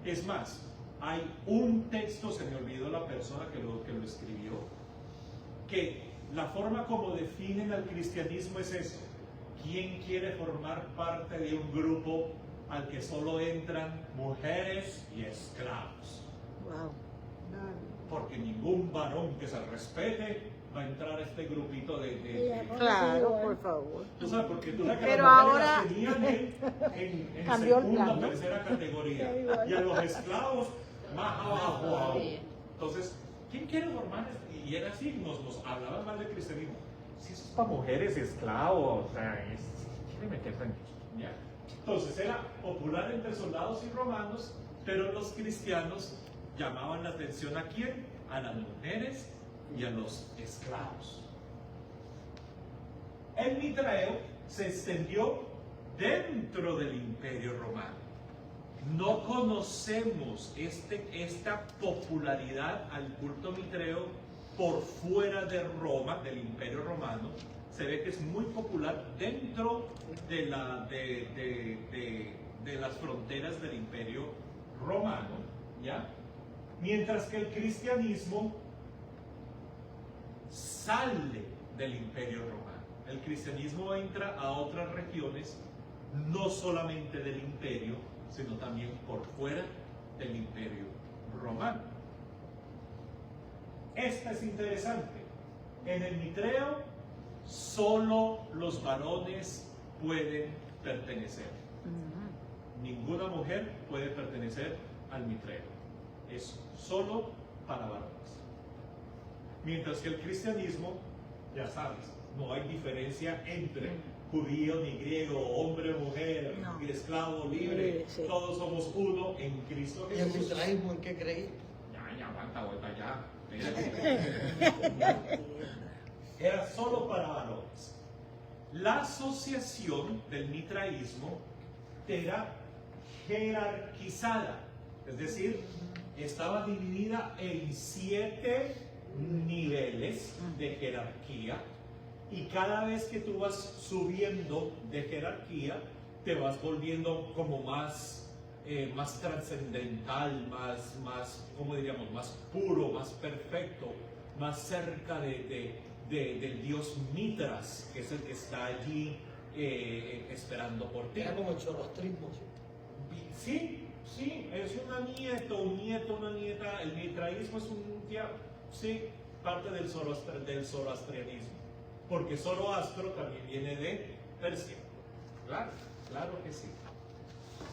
Es más, hay un texto, se me olvidó la persona que lo escribió, que la forma como definen al cristianismo es eso: ¿quién quiere formar parte de un grupo al que solo entran mujeres y esclavos? Wow. Porque ningún varón que se respete va a entrar a este grupito de Claro, por favor. tú sabes, porque tú sabes que Pero las mujeres ahora las tenían en cambió el segunda plan, o ¿no? tercera categoría, y a los esclavos más abajo aún. Entonces, ¿quién quiere formar esto? Y era así, nos hablaban mal del cristianismo. Si eso es para mujeres esclavos, o sea, quiere meterse en eso, ¿ya? Entonces era popular entre soldados y romanos, pero los cristianos llamaban la atención ¿a quién? A las mujeres y a los esclavos. El mitreo se extendió dentro del Imperio Romano. No conocemos esta popularidad al culto mitreo por fuera de Roma, del Imperio Romano. Se ve que es muy popular dentro de las fronteras del Imperio Romano, ¿ya? Mientras que el cristianismo sale del Imperio Romano. El cristianismo entra a otras regiones, no solamente del imperio, sino también por fuera del Imperio Romano. Esta es interesante. En el mitreo, solo los varones pueden pertenecer. Ninguna mujer puede pertenecer al mitreo. Es solo para varones. Mientras que el cristianismo, ya sabes, no hay diferencia entre judío ni griego, hombre o mujer, No. esclavo, libre. Sí. Todos somos uno en Cristo ¿Y el Jesús. mitraísmo en qué creí? Ya, aguanta, vuelta ya. Espérate. Era solo para varones. La asociación del mitraísmo era jerarquizada, es decir, estaba dividida en 7 niveles de jerarquía, y cada vez que tú vas subiendo de jerarquía, te vas volviendo como más trascendental, más, ¿cómo diríamos?, más puro, más perfecto, más cerca del dios Mitras, que es el que está allí esperando por ti. Era como el zoroastrismo. Sí, es un nieto, una nieta. El mitraísmo es parte del zoroastrianismo, porque Zoroastro también viene de Persia. Claro que sí.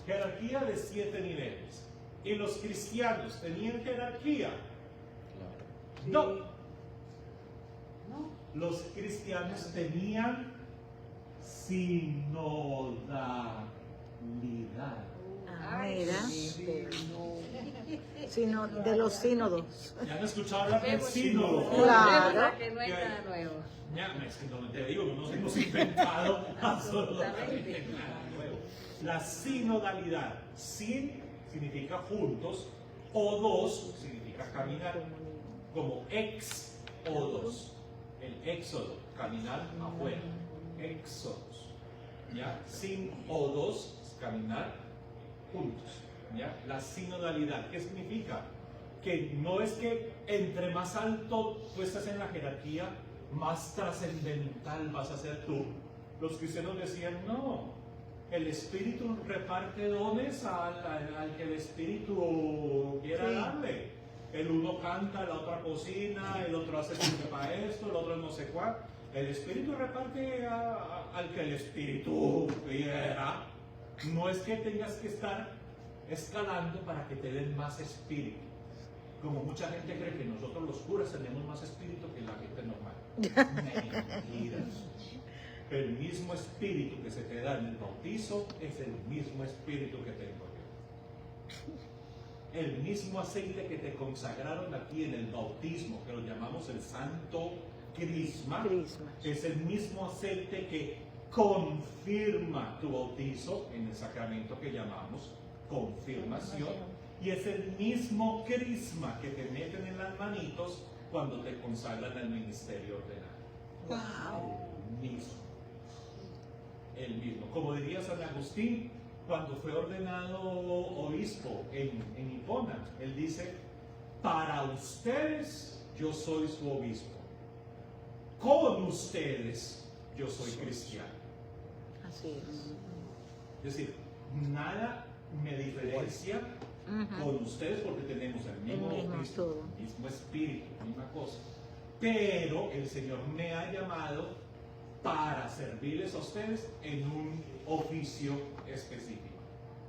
Jerarquía de 7 niveles. ¿Y los cristianos tenían jerarquía? No. Los cristianos tenían sinodalidad. Mira. Sino de los sínodos. ¿Ya han escuchado hablar del sínodo? Claro. Que no es nada nuevo. Es que no te digo, no nos hemos inventado absolutamente nada nuevo. La sinodalidad. Sin significa juntos, odos significa caminar, como odos, el éxodo, caminar afuera, éxodos, ¿ya? Sin odos, caminar juntos, ¿ya? La sinodalidad, ¿qué significa? Que no es que entre más alto tú estás en la jerarquía, más trascendental vas a ser tú. Los cristianos decían, no, el Espíritu reparte dones al que el Espíritu quiera darle. El uno canta, la otra cocina, el otro hace para esto, el otro no sé cuál. El Espíritu reparte al que el Espíritu quiera. No es que tengas que estar escalando para que te den más espíritu. Como mucha gente cree que nosotros los curas tenemos más espíritu que la gente normal. Mentiras. El mismo espíritu que se te da en el bautizo es el mismo espíritu que tengo yo. El mismo aceite que te consagraron aquí en el bautismo, que lo llamamos el santo crisma, es el mismo aceite que confirma tu bautizo en el sacramento que llamamos confirmación, y es el mismo crisma que te meten en las manitos cuando te consagran al ministerio ordenado. El mismo. Como diría San Agustín, cuando fue ordenado obispo en Hipona, él dice, para ustedes yo soy su obispo, con ustedes yo soy cristiano. Así es. Es decir, nada me diferencia con ustedes porque tenemos el mismo bautismo, el mismo espíritu, la misma cosa. Pero el Señor me ha llamado para servirles a ustedes en un oficio específico,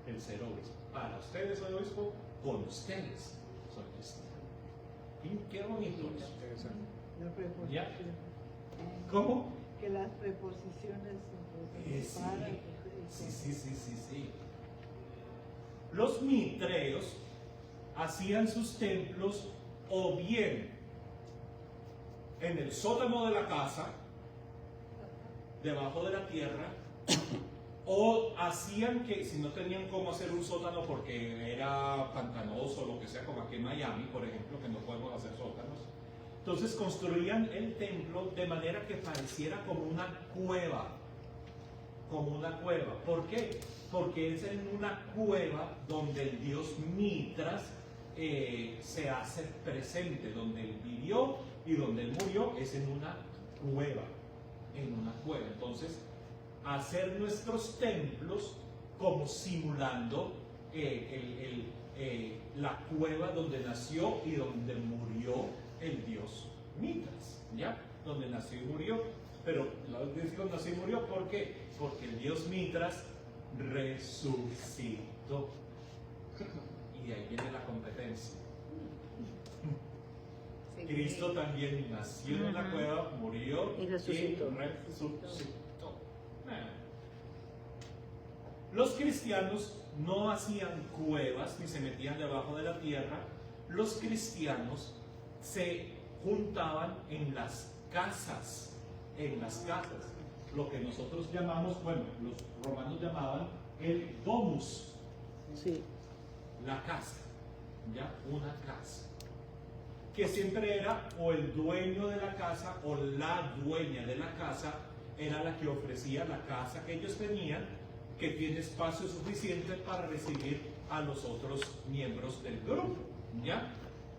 el ser obispo. Para ustedes soy obispo, con ustedes soy cristiano. Y qué bonito eso. ¿Ya? ¿Cómo? Que las preposiciones Sí. Los mitreos hacían sus templos o bien en el sótano de la casa, debajo de la tierra, o hacían que, si no tenían cómo hacer un sótano porque era pantanoso o lo que sea, como aquí en Miami, por ejemplo, que no podemos hacer sótanos, entonces construían el templo de manera que pareciera como una cueva. ¿Por qué? Porque es en una cueva donde el dios Mitras se hace presente, donde él vivió y donde él murió es en una cueva. Entonces, hacer nuestros templos como simulando la cueva donde nació y donde murió el dios Mitras, ¿ya? Donde nació y murió. Pero digo nació y murió, ¿por qué? Porque el dios Mitras resucitó. Y ahí viene la competencia. Cristo también nació en la cueva, murió y resucitó. Los cristianos no hacían cuevas ni se metían debajo de la tierra. Los cristianos se juntaban en las casas, lo que nosotros llamamos, bueno, los romanos llamaban el domus, Sí. la casa, ¿ya? Una casa, que siempre era o el dueño de la casa o la dueña de la casa era la que ofrecía la casa que ellos tenían, que tiene espacio suficiente para recibir a los otros miembros del grupo, ¿ya?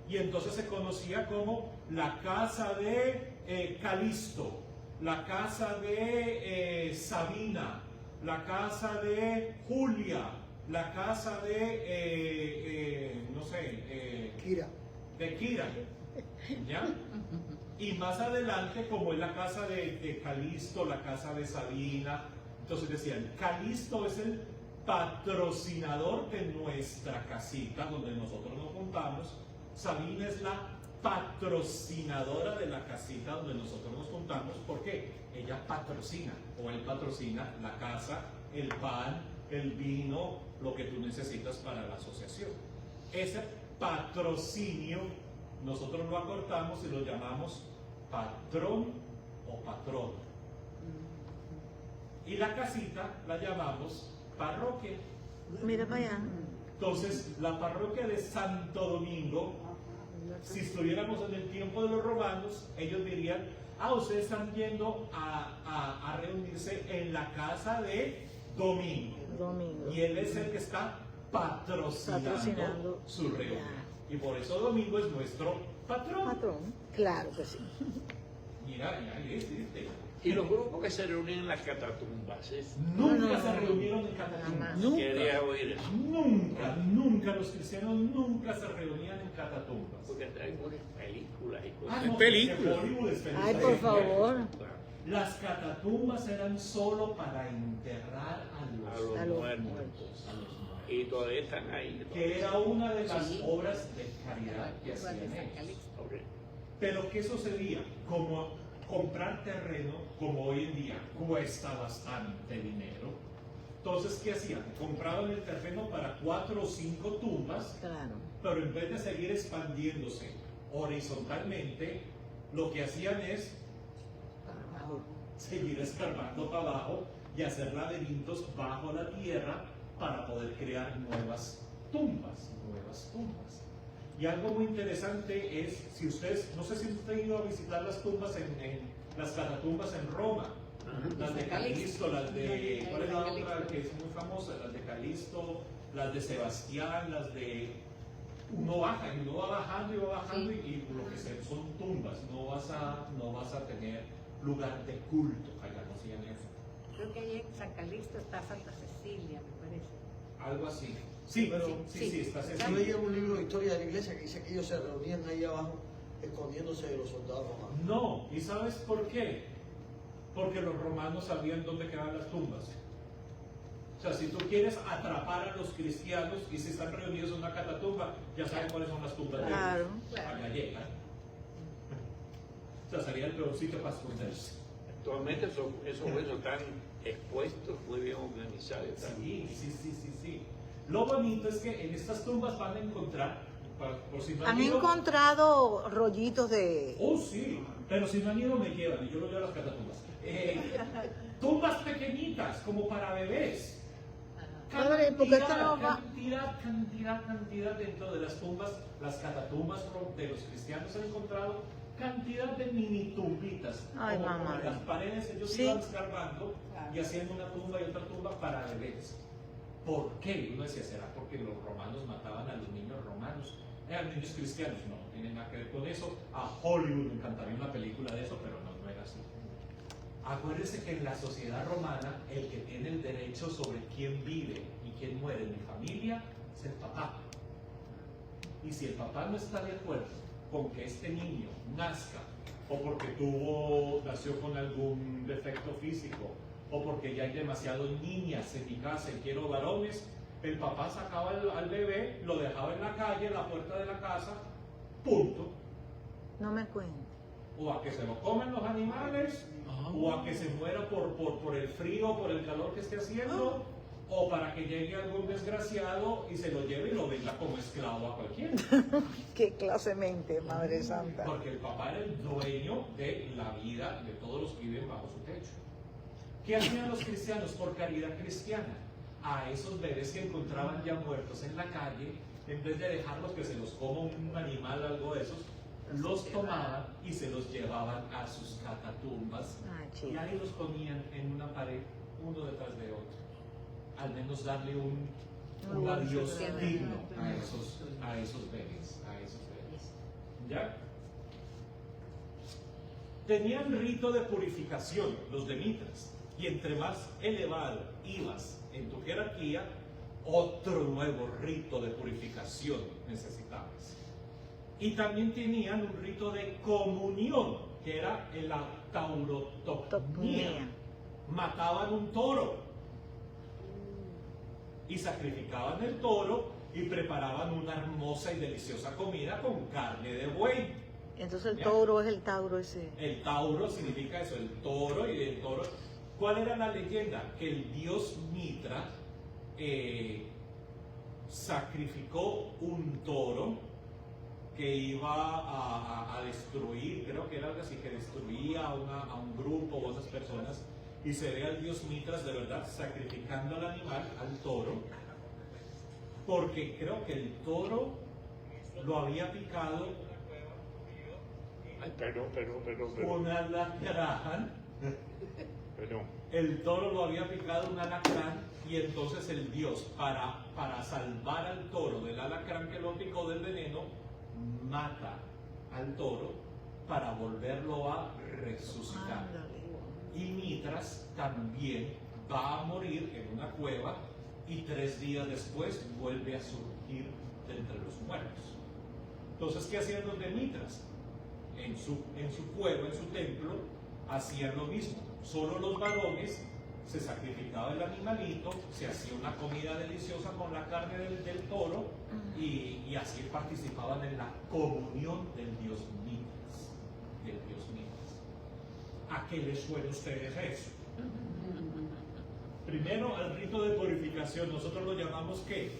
Y entonces se conocía como la casa de Calisto, la casa de Sabina, la casa de Julia, la casa de, no sé, Kira. de Kira, ¿ya? Y más adelante, como es la casa de Calisto, la casa de Sabina, entonces decían, Calisto es el patrocinador de nuestra casita, donde nosotros nos juntamos. Sabina es la patrocinadora de la casita donde nosotros nos juntamos. ¿Por qué? Ella patrocina, o él patrocina la casa, el pan, el vino, lo que tú necesitas para la asociación. Ese patrocinio nosotros lo acortamos y lo llamamos patrón o patrón. Y la casita la llamamos parroquia. Mira para allá. Entonces, la parroquia de Santo Domingo, si estuviéramos en el tiempo de los romanos, ellos dirían, ustedes están yendo a reunirse en la casa de Domingo. Domingo. Y él es el que está patrocinando su reunión. Y por eso Domingo es nuestro patrón. Patrón. Claro que sí. Mira, ¿viste? Y los grupos que se reúnen en las catatumbas, Nunca se reunieron en catacumbas. Nunca. quería oír eso. Nunca, los cristianos nunca se reunían en catatumbas. Porque traen buenas películas y cosas. No, películas. porque Hollywood es feliz. Ay, por favor. Las catatumbas eran solo para enterrar A a los los los muertos. Y todavía están ahí. que era una de las obras de caridad que Tumba de hacían San ellos. Calixto. Ok. Pero ¿qué sucedía? Como comprar terreno, como hoy en día, cuesta bastante dinero. Entonces, ¿qué hacían? Compraban el terreno para 4 o 5 tumbas, Claro. pero en vez de seguir expandiéndose horizontalmente, lo que hacían es seguir escarbando para abajo y hacer laberintos bajo la tierra para poder crear nuevas tumbas. Y algo muy interesante es, si ustedes, no sé si ustedes han ido a visitar las tumbas las catatumbas en Roma, las de Calisto, las de, ¿cuál es la otra que es muy famosa? Las de Calisto, las de Sebastián, las de, uno baja y uno va bajando y va bajando y lo que son tumbas, no vas a tener lugar de culto, allá no hacían eso. Creo que ahí en San Calixto está Santa Cecilia, me parece. Algo así. Sí, Pero sí, está yo Cecilia. leía un libro de historia de la iglesia que dice que ellos se reunían ahí abajo escondiéndose de los soldados romanos. No, ¿y sabes por qué? Porque los romanos sabían dónde quedaban las tumbas. O sea, si tú quieres atrapar a los cristianos y si están reunidos en una catatumba, ya saben cuáles son las tumbas de Claro. ellos. Allá llegan. O sea, sería el peor sitio para esconderse. Actualmente esos huesos están expuestos, muy bien organizados. Sí. Lo bonito es que en estas tumbas van a encontrar, por si no Han ido- encontrado rollitos de... Oh, sí, pero si no han ido me llevan y yo lo llevo a las catatumbas. Tumbas pequeñitas, como para bebés. Padre, ¿por qué esto no va? Cantidad dentro de las tumbas, las catatumbas de los cristianos han encontrado cantidad de mini tumbitas. Ay, como mamá. en las paredes ellos Sí. iban escarbando y haciendo una tumba y otra tumba para bebés. ¿Por qué? Uno decía, ¿será porque los romanos mataban a los niños romanos? Eran niños cristianos, no tiene nada que ver con eso. A Hollywood le encantaría una película de eso, pero no era así. Acuérdense que en la sociedad romana el que tiene el derecho sobre quién vive y quién muere en mi familia es el papá. Y si el papá no está de acuerdo con que este niño nazca, o porque nació con algún defecto físico, o porque ya hay demasiadas niñas en mi casa y quiero varones, el papá sacaba al bebé, lo dejaba en la calle, en la puerta de la casa, punto. No me cuento. O a que se lo comen los animales, o a que se muera por el frío, por el calor que esté haciendo, o para que llegue algún desgraciado y se lo lleve y lo venda como esclavo a cualquiera. Qué clase de mente, Madre Santa. Porque el papá era el dueño de la vida de todos los que viven bajo su techo. ¿Qué hacían los cristianos por caridad cristiana? A esos bebés que encontraban ya muertos en la calle, en vez de dejarlos que se los coma un animal o algo de esos, los tomaban y se los llevaban a sus catatumbas. chido. Y ahí los ponían en una pared, uno detrás de otro. Al menos darle un adiós digno a esos bebés. ¿Ya? Tenían rito de purificación, los de Mitras. Y entre más elevado ibas en tu jerarquía, otro nuevo rito de purificación necesitabas. Y también tenían un rito de comunión, que era la taurotomía. Mataban un toro y sacrificaban el toro y preparaban una hermosa y deliciosa comida con carne de buey. Entonces el toro es el Tauro ese. El Tauro significa eso, el toro, y el toro. ¿Cuál era la leyenda? Que el dios Mitra sacrificó un toro que iba a destruir, creo que era algo así, que destruía a un grupo o a otras personas, y se ve al dios Mitras de verdad sacrificando al animal, al toro, porque creo que el toro lo había picado un alacrán. El toro lo había picado un alacrán, y entonces el dios, para salvar al toro del alacrán que lo picó del veneno, mata al toro para volverlo a resucitar. Y Mitras también va a morir en una cueva y 3 días después vuelve a surgir de entre los muertos. Entonces, ¿qué hacían los de Mitras? En su cueva, en su templo, hacían lo mismo. Solo los varones, se sacrificaba el animalito, se hacía una comida deliciosa con la carne del toro, y así participaban en la comunión del dios Mitras. ¿A qué les suena a ustedes eso? Primero, al rito de purificación, nosotros lo llamamos ¿qué?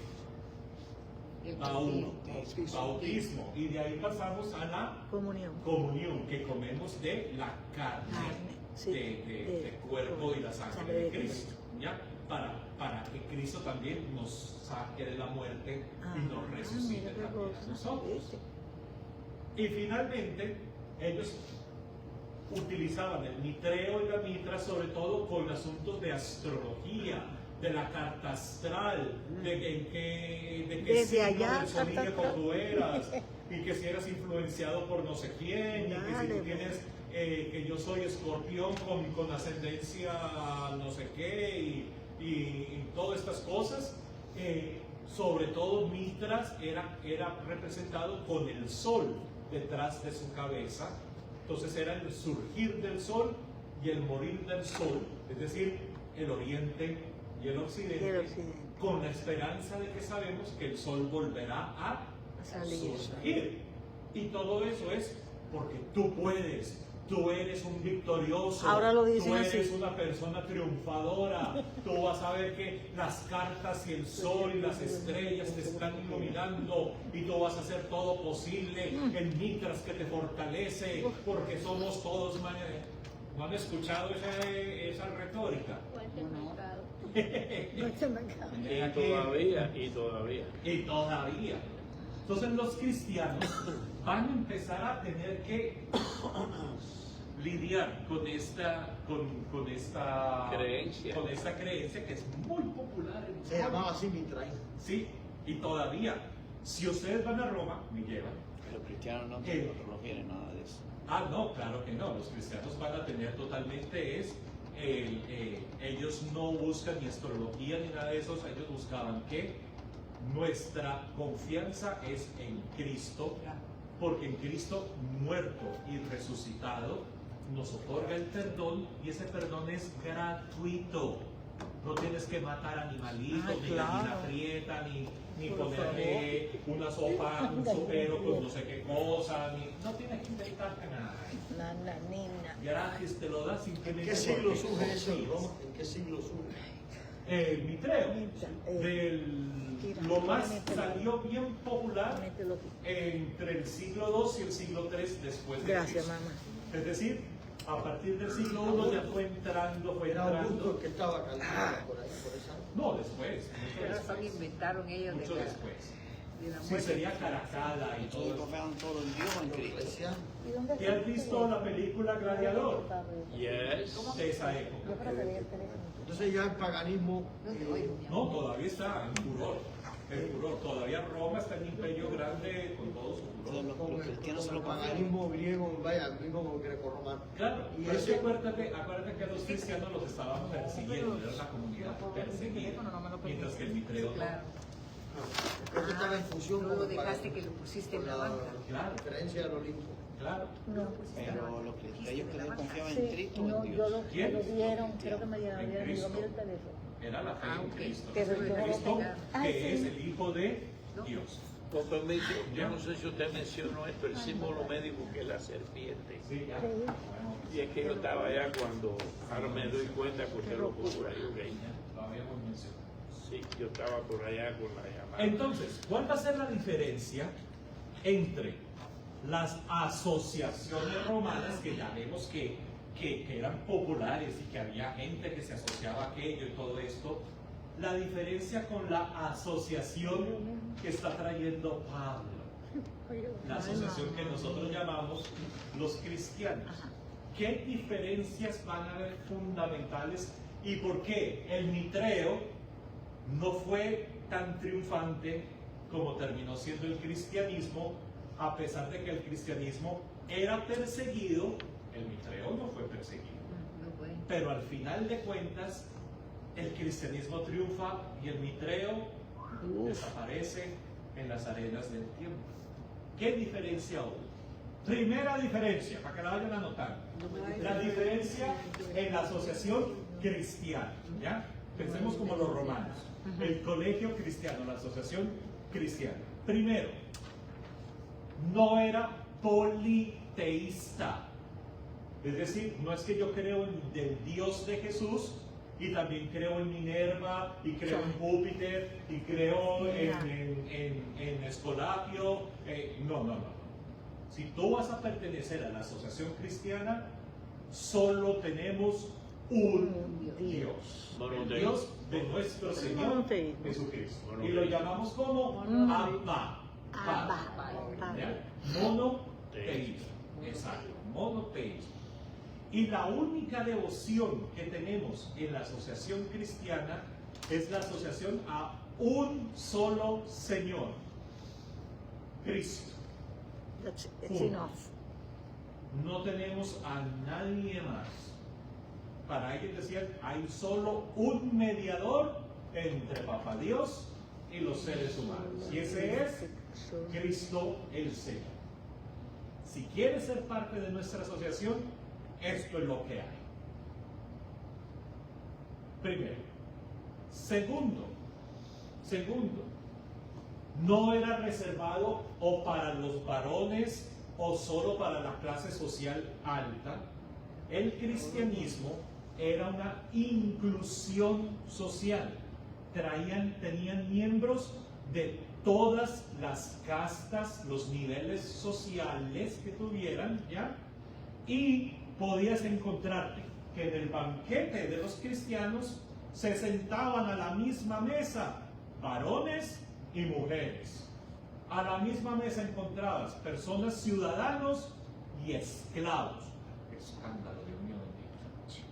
Bautismo. Y de ahí pasamos a la comunión, que comemos de la carne, de cuerpo y la sangre de Cristo, ¿ya? Para que Cristo también nos saque de la muerte y nos resucite también a nosotros. Y finalmente, ellos utilizaban el mitreo y la mitra sobre todo con asuntos de astrología, de la carta astral, de qué signo del zodíaco tú eras, y que si eras influenciado por no sé quién, y que si tú tienes, que yo soy escorpión con ascendencia no sé qué, y todas estas cosas. Sobre todo Mitras era representado con el sol detrás de su cabeza. Entonces era el surgir del sol y el morir del sol, es decir, el oriente y el occidente, con la esperanza de que sabemos que el sol volverá a surgir. Y todo eso es porque tú puedes, tú eres un victorioso, ahora lo dicen tú eres así. una persona triunfadora, tú vas a ver que las cartas y el sol y las estrellas te están iluminando, y tú vas a hacer todo posible en Mitras que te fortalece, porque somos todos ¿No han escuchado esa retórica? Y todavía. Entonces los cristianos van a empezar a tener que lidiar con esta creencia que es muy popular en Se llamaba así Mitra. Sí, y todavía, si ustedes van a Roma, me llevan. Los cristianos no tienen nada de eso. No, claro que no. Los cristianos van a tener totalmente ellos no buscan ni astrología ni nada de eso. Ellos buscaban que nuestra confianza es en Cristo, porque en Cristo muerto y resucitado nos otorga el perdón, y ese perdón es gratuito. No tienes que matar animalitos, ni gallina prieta, ni ponerle una sopa, un sopero con no sé qué cosa, no tienes que inventarte nada. Gratis te lo da sin que ¿En qué siglo surge eso en Roma? ¿En qué siglo surge? Mitreo. Lo más salió bien popular entre el siglo II y el siglo III después de Gracias, Cristo. mamá. Es decir, a partir del siglo I ya fue entrando. Era Augusto el que estaba cantando por ahí, por esa. No, después. Pero eso inventaron ellos Mucho de después. la Sí, muerte. sería Caracalla y todo Todos eso. confiaban todo en Dios o en Cristo. Iglesia. ¿Te has visto la película Gladiador? Yes. De esa época. Entonces ya el paganismo No, todavía está en furor. El furor. Todavía Roma está en imperio grande con todo su Todos furor. los cristianos se el lo confiaban. paganismo griego, vaya, el mismo greco-romano. Claro, Y pero es que ese- acuérdate que a los cristianos los estaban persiguiendo, era una comunidad perseguida, mientras que el mitreo no. Claro. Creo que estaba en fusión No con lo el dejaste paganismo, que lo pusiste en con la banca. Claro. diferencia del Olimpo. Claro. Pero los cristianos, ellos que confiaban en Sí, Cristo o no, en yo Dios. lo, ¿Quién? me lo dieron, creo que me dieron, En digo, Cristo. mira el teléfono. Era la fe en ok. Cristo. Pero yo no lo Cristo, tengo. Ah, que sí. es el Hijo de Dios. Con permiso, yo no sé si usted mencionó esto, el símbolo médico que es la serpiente. Sí, ya. Y es que yo estaba allá cuando ahora me doy cuenta que usted lo puso por ahí, ok. Lo habíamos mencionado. Sí, yo estaba por allá con la llamada. Entonces, ¿cuál va a ser la diferencia entre las asociaciones romanas, que ya vemos que eran populares y que había gente que se asociaba a aquello y todo esto, la diferencia con la asociación que está trayendo Pablo, la asociación que nosotros llamamos los cristianos? ¿Qué diferencias van a haber fundamentales y por qué el mitreo no fue tan triunfante como terminó siendo el cristianismo, a pesar de que el cristianismo era perseguido? El mitreo no fue perseguido, No puede. pero al final de cuentas el cristianismo triunfa y el mitreo desaparece en las arenas del tiempo. ¿Qué diferencia hubo? Primera diferencia, para que la vayan anotando, la diferencia en la asociación cristiana, ¿ya? Pensemos como los romanos, el colegio cristiano, la asociación cristiana. Primero, no era politeísta. Es decir, no es que yo creo en el Dios de Jesús y también creo en Minerva y creo en Júpiter y creo en Escolapio. No. Si tú vas a pertenecer a la asociación cristiana, solo tenemos un Dios. El Dios de nuestro Señor Monoteísmo. Jesucristo. Y lo llamamos como Abba. ¿Ya? Monoteísmo. Exacto, monoteísmo. Y la única devoción que tenemos en la asociación cristiana es la asociación a un solo Señor, Cristo. It's enough. No tenemos a nadie más. Para ellos decían, hay solo un mediador entre Papá Dios y los seres humanos. Y ese es Cristo el Señor. Si quieres ser parte de nuestra asociación, esto es lo que hay. Primero. Segundo, no era reservado o para los varones o solo para la clase social alta. El cristianismo era una inclusión social. Tenían miembros de todas las castas, los niveles sociales que tuvieran, ¿ya? Y podías encontrarte que en el banquete de los cristianos se sentaban a la misma mesa varones y mujeres. A la misma mesa encontrabas personas, ciudadanos y esclavos. Escándalo, Dios mío bendito.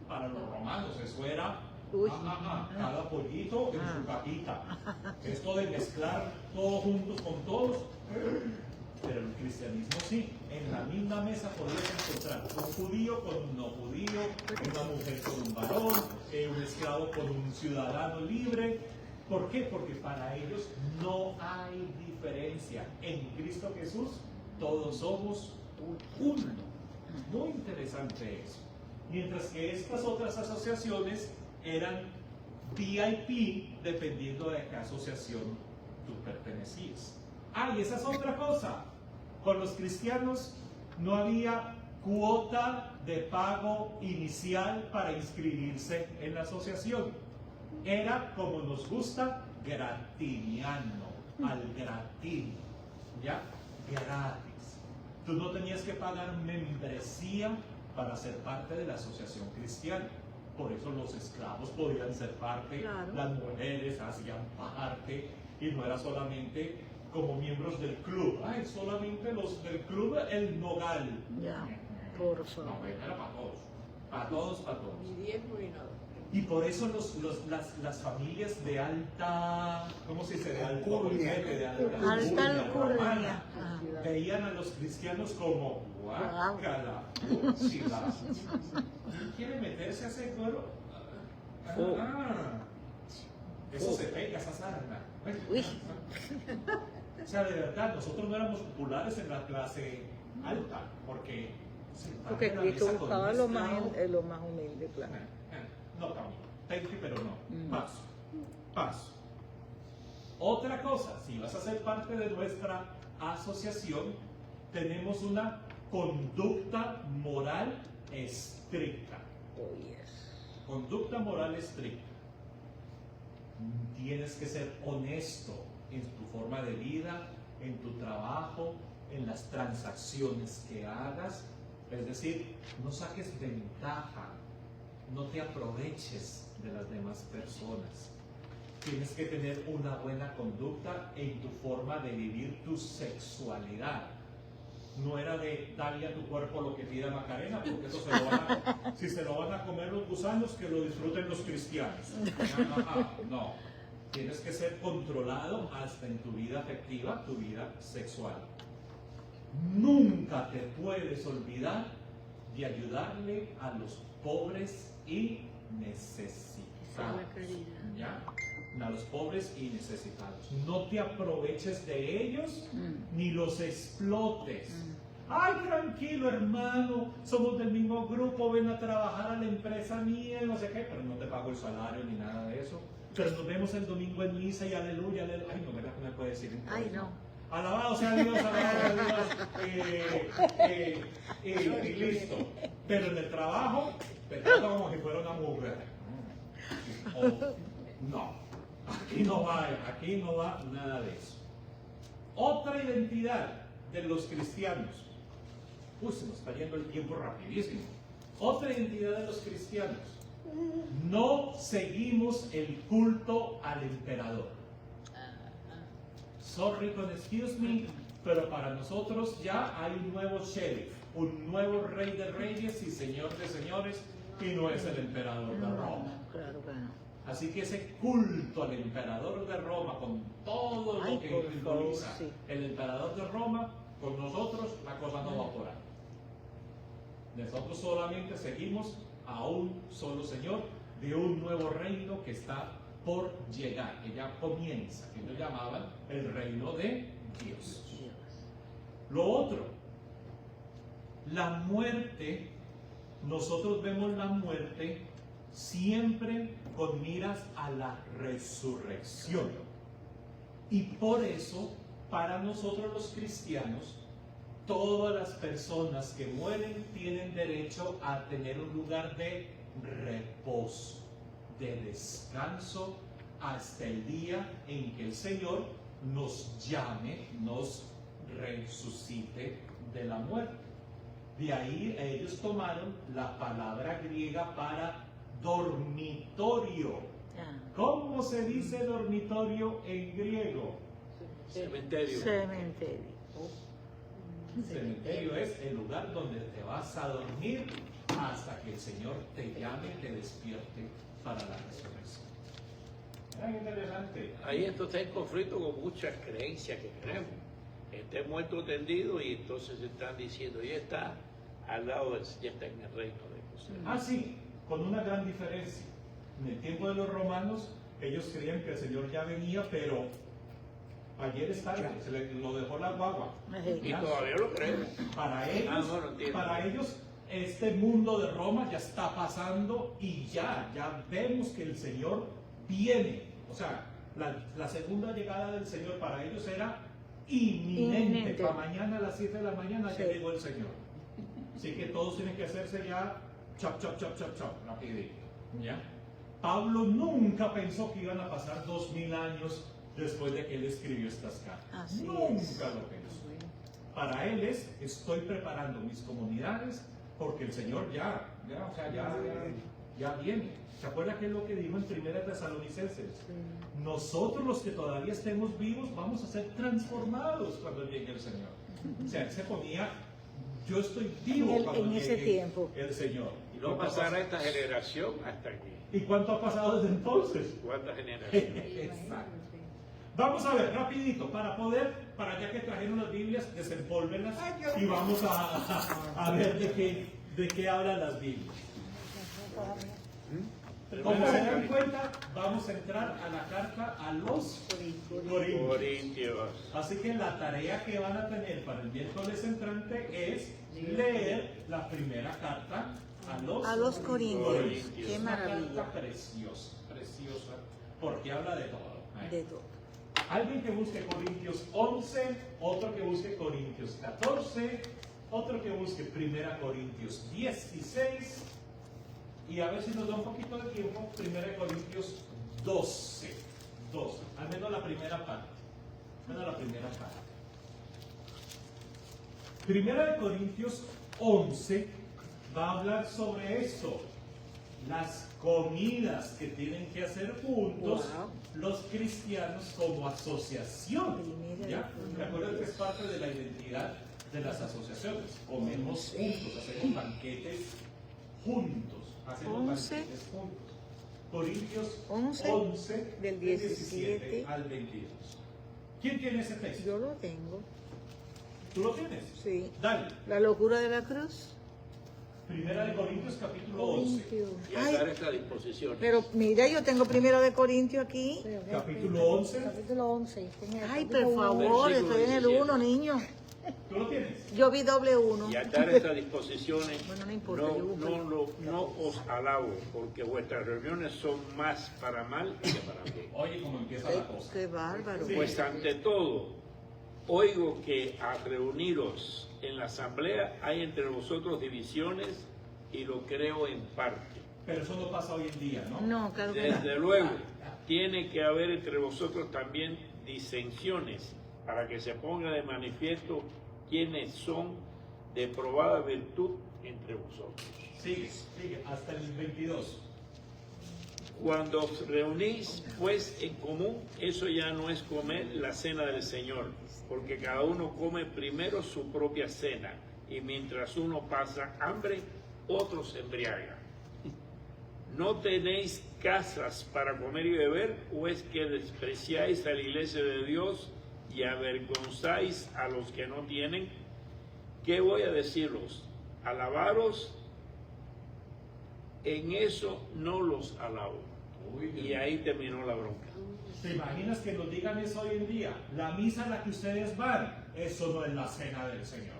Para los romanos eso era cada pollito en su cajita. Esto de mezclar todos juntos con todos. Pero el cristianismo sí, en la misma mesa podías encontrar un judío con un no judío, una mujer con un varón, un esclavo con un ciudadano libre. ¿Por qué? Porque para ellos no hay diferencia. En Cristo Jesús todos somos uno. Muy interesante eso. Mientras que estas otras asociaciones eran VIP dependiendo de qué asociación tú pertenecías. Y esa es otra cosa. Con los cristianos no había cuota de pago inicial para inscribirse en la asociación. era como nos gusta, gratiniano, al gratín, ¿ya? Gratis. Tú no tenías que pagar membresía para ser parte de la asociación cristiana. Por eso los esclavos podían ser parte, Claro. las mujeres hacían parte, y no era solamente como miembros del club. Ay, solamente los del club El Nogal. Ya, por No, favor. era para todos. Para todos, para todos. Ni diezmo ni nada. Y por eso las familias de alta, ¿cómo se dice? De alta Alcurnia. de Alta alcurnia alcurnia. romana, Ajá. veían a los cristianos como guácala, chila. ¿Quiere meterse a ese cuero? Eso se pega, esa sarna. Uy. O sea, de verdad, nosotros no éramos populares en la clase alta, porque Porque la Cristo mesa con buscaba un lo más, esclavo. lo más humilde, claro. No cambio. Thank you, pero no. Mm. Paso. Paso. Otra cosa, si vas a ser parte de nuestra asociación, tenemos una conducta moral estricta. Oh, yes. Conducta moral estricta. Tienes que ser honesto en tu forma de vida, en tu trabajo, en las transacciones que hagas. Es decir, no saques ventaja, no te aproveches de las demás personas. Tienes que tener una buena conducta en tu forma de vivir tu sexualidad. No era de darle a tu cuerpo lo que pida Macarena, porque eso si se lo van a comer los gusanos, que lo disfruten los cristianos. No, tienes que ser controlado hasta en tu vida afectiva, tu vida sexual. Nunca te puedes olvidar de ayudarle a los pobres y necesitados. ¿Ya? A los pobres y necesitados. No te aproveches de ellos ni los explotes. Ay, tranquilo, hermano, somos del mismo grupo, ven a trabajar a la empresa mía, no sé qué, pero no te pago el salario ni nada de eso. Pero nos vemos el domingo en misa y aleluya, aleluya. Ay, no, ¿verdad que me puede decir en Ay, no. Alabado sea Dios, alabado sea Dios. Y listo. Pero en el trabajo, te trata como si fuera una mujer. No, aquí no va nada de eso. Otra identidad de los cristianos. Uy, se nos está yendo el tiempo rapidísimo. Otra identidad de los cristianos. No seguimos el culto al emperador. Sorry con excuse me, pero para nosotros ya hay un nuevo sheriff, un nuevo rey de reyes y señor de señores, y no es el emperador de Roma. Claro que no. Así que ese culto al emperador de Roma, con todo Ay, lo que por favor, simboliza sí. el emperador de Roma, con nosotros la cosa no va por ahí. Nosotros solamente seguimos a un solo Señor de un nuevo reino que está por llegar, que ya comienza, que ellos llamaban el reino de Dios. Lo otro, la muerte, nosotros vemos la muerte siempre con miras a la resurrección. Y por eso, para nosotros los cristianos, todas las personas que mueren tienen derecho a tener un lugar de reposo, de descanso, hasta el día en que el Señor nos llame, nos resucite de la muerte. De ahí ellos tomaron la palabra griega para dormitorio. ¿Cómo se dice dormitorio en griego? Cementerio. Cementerio. Cementerio es el lugar donde te vas a dormir hasta que el Señor te llame, te despierte para la resurrección. Es interesante. Ahí esto está en conflicto con muchas creencias que tenemos. Está muerto tendido y entonces están diciendo, ya está al lado del, ya está en el reino de José. Ah, sí, con una gran diferencia. En el tiempo de los romanos, ellos creían que el Señor ya venía, pero ayer es tarde, se lo dejó la guagua. Y todavía lo creemos. Para ellos, no lo entiendo. para ellos, este mundo de Roma ya está pasando y ya vemos que el Señor viene. O sea, la segunda llegada del Señor para ellos era inminente. Para mañana a las 7 de la mañana ya llegó el Señor. Así que todos tienen que hacerse ya chop, rapidito. ¿Ya? Pablo nunca pensó que iban a pasar 2000 años después de que él escribió estas cartas. Así Nunca es. lo pensó. Para él estoy preparando mis comunidades porque el Señor ya viene. ¿Se acuerda qué es lo que dijo en 1 Tesalonicenses? Nosotros los que todavía estemos vivos vamos a ser transformados cuando llegue el Señor. O sea, él se ponía, yo estoy vivo cuando en ese llegue tiempo. el Señor. Y no pasará esta generación hasta aquí. ¿Y cuánto ha pasado desde entonces? ¿Cuántas generaciones? Exacto. Vamos a ver rapidito, para ya que trajeron las Biblias, desempólvenlas y vamos a ver de qué hablan las Biblias. Como se dan cuenta, vamos a entrar a la carta a los Corintios. Corintios. Así que la tarea que van a tener para el miércoles entrante es leer la primera carta a los Corintios. Qué Una maravilla. carta preciosa, preciosa, porque habla de todo. De todo. Alguien que busque Corintios 11, otro que busque Corintios 14, otro que busque 1 Corintios 16, y a ver si nos da un poquito de tiempo, 1 Corintios 12, al menos la primera parte. Primera de Corintios 11 va a hablar sobre eso, las comidas que tienen que hacer juntos los cristianos como asociación. ¿Ya? Recuerden que es parte de la identidad de las asociaciones. Comemos juntos, hacemos banquetes juntos. Corintios 11 del 17 al 22. ¿Quién tiene ese texto? Yo lo tengo. ¿Tú lo tienes? Sí. Dale. La locura de la cruz. Primera de Corintios capítulo 11. Y a dar esta disposición. Pero mira, yo tengo 1 de Corintios aquí. Capítulo 11. Capítulo 11. Ay, por favor, Versículo estoy en el 17. 1, niño. ¿Tú lo tienes? Yo vi doble 1. Y al dar estas disposiciones, Bueno, no importa, yo busco. no os alabo, porque vuestras reuniones son más para mal que para bien. Oye, cómo empieza la cosa. Qué bárbaro. Sí. Pues ante todo, oigo que al reuniros en la asamblea hay entre vosotros divisiones, y lo creo en parte. Pero eso no pasa hoy en día, ¿no? No, claro que no. Desde luego, tiene que haber entre vosotros también disensiones, para que se ponga de manifiesto quiénes son de probada virtud entre vosotros. Sigue, hasta el 22. Cuando os reunís pues en común, eso ya no es comer la cena del Señor, porque cada uno come primero su propia cena, y mientras uno pasa hambre, otro se embriaga. ¿No tenéis casas para comer y beber, o es que despreciáis a la iglesia de Dios y avergonzáis a los que no tienen? ¿Qué voy a deciros? Alabaros, en eso no los alabo. Y ahí terminó la bronca. ¿Te imaginas que nos digan eso hoy en día? La misa a la que ustedes van, eso no es la cena del Señor.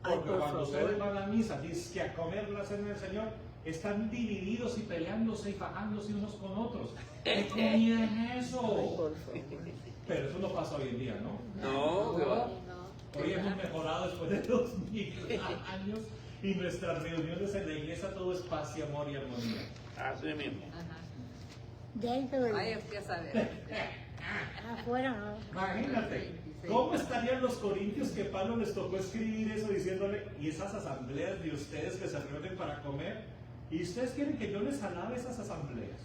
Ay, Porque por cuando favor. ustedes van a la misa, dicen que a comer la cena del Señor, están divididos y peleándose y fajándose unos con otros. ¿Qué comida es eso? Por favor. Pero eso no pasa hoy en día, ¿no? No, que va. Hoy hemos mejorado después de 2000 años y nuestras reuniones en la iglesia todo es paz y amor y armonía. Así mismo. Dentro Ahí de empieza a ver. afuera no. Imagínate, ¿cómo estarían los corintios que Pablo les tocó escribir eso diciéndole, y esas asambleas de ustedes que se reúnen para comer, y ustedes quieren que yo les alabe esas asambleas?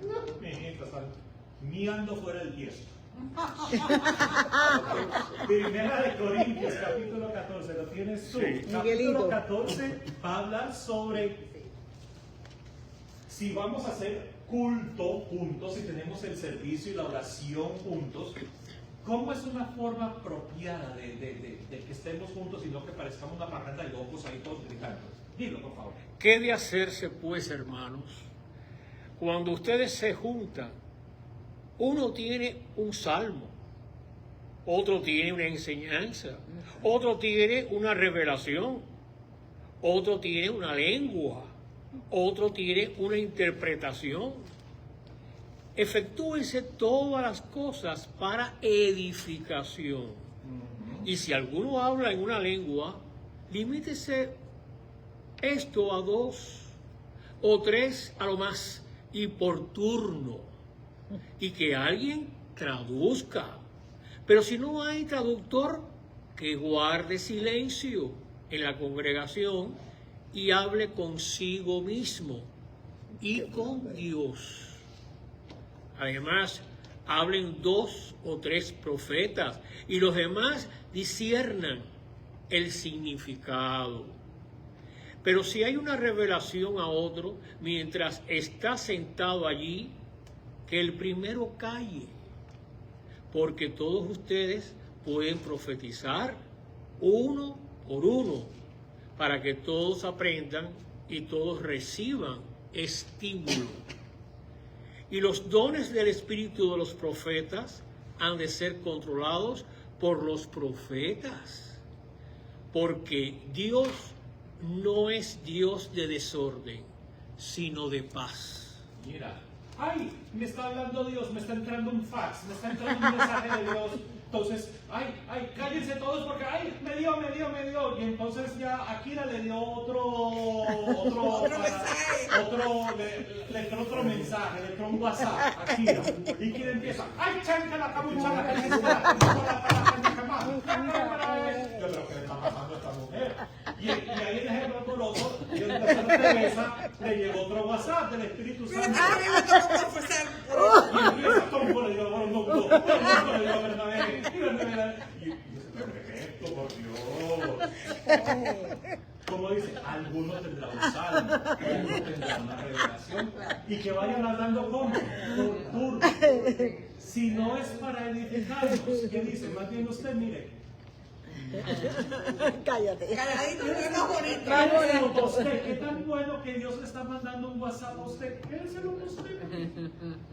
No, mijita santa, ni ando fuera del tiesto. Primera de Corintios, capítulo 14, ¿lo tienes tú? Sí. Capítulo Miguelito. 14 va a hablar sobre si vamos a hacer culto juntos, si tenemos el servicio y la oración juntos, ¿cómo es una forma apropiada de que estemos juntos y no que parezcamos una parranda de locos ahí todos gritando? Dilo, por favor. ¿Qué de hacerse, pues, hermanos? Cuando ustedes se juntan, uno tiene un salmo, otro tiene una enseñanza, otro tiene una revelación, otro tiene una lengua, otro tiene una interpretación. Efectúense todas las cosas para edificación. Y si alguno habla en una lengua, limítese esto a 2, o 3 a lo más, y por turno, y que alguien traduzca. Pero si no hay traductor, que guarde silencio en la congregación y hable consigo mismo y con Dios. Además, hablen 2 o 3 profetas y los demás disciernan el significado. Pero si hay una revelación a otro mientras está sentado allí, que el primero calle, porque todos ustedes pueden profetizar uno por uno, para que todos aprendan y todos reciban estímulo. Y los dones del Espíritu de los profetas han de ser controlados por los profetas, porque Dios no es Dios de desorden, sino de paz. Mira, ay, me está hablando Dios, me está entrando un fax, me está entrando un mensaje de Dios. Entonces, ay, cállense todos porque, ay, me dio. Y entonces ya Akira le dio le entró otro mensaje, le entró un WhatsApp a Akira. Y Akira empieza, ay, chanca la cabuchana, que yo, pero ¿qué le está pasando a esta mujer? Y ahí el ejemplo amoroso, y el tercero Teresa le llegó otro WhatsApp del Espíritu Santo. Y empieza todo, y yo, por Dios. Como dice, algunos tendrán un salmo, algunos tendrán una revelación, y que vayan hablando como por turno. Si no es para edificarnos, ¿qué dice? Más bien usted, mire. Cállate. ¿Qué tan bueno que Dios le está mandando un WhatsApp a usted? Quédeselo a usted.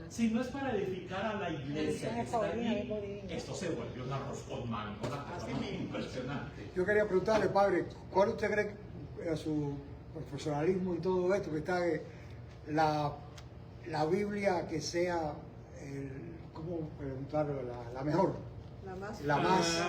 Si no es para edificar a la iglesia que está allí, esto se vuelve un arroz con mango, una cosa muy impresionante. Yo quería preguntarle, padre, ¿cuál usted cree que su profesionalismo en todo esto, que está la Biblia que sea, ¿cómo preguntarlo? La mejor? La más.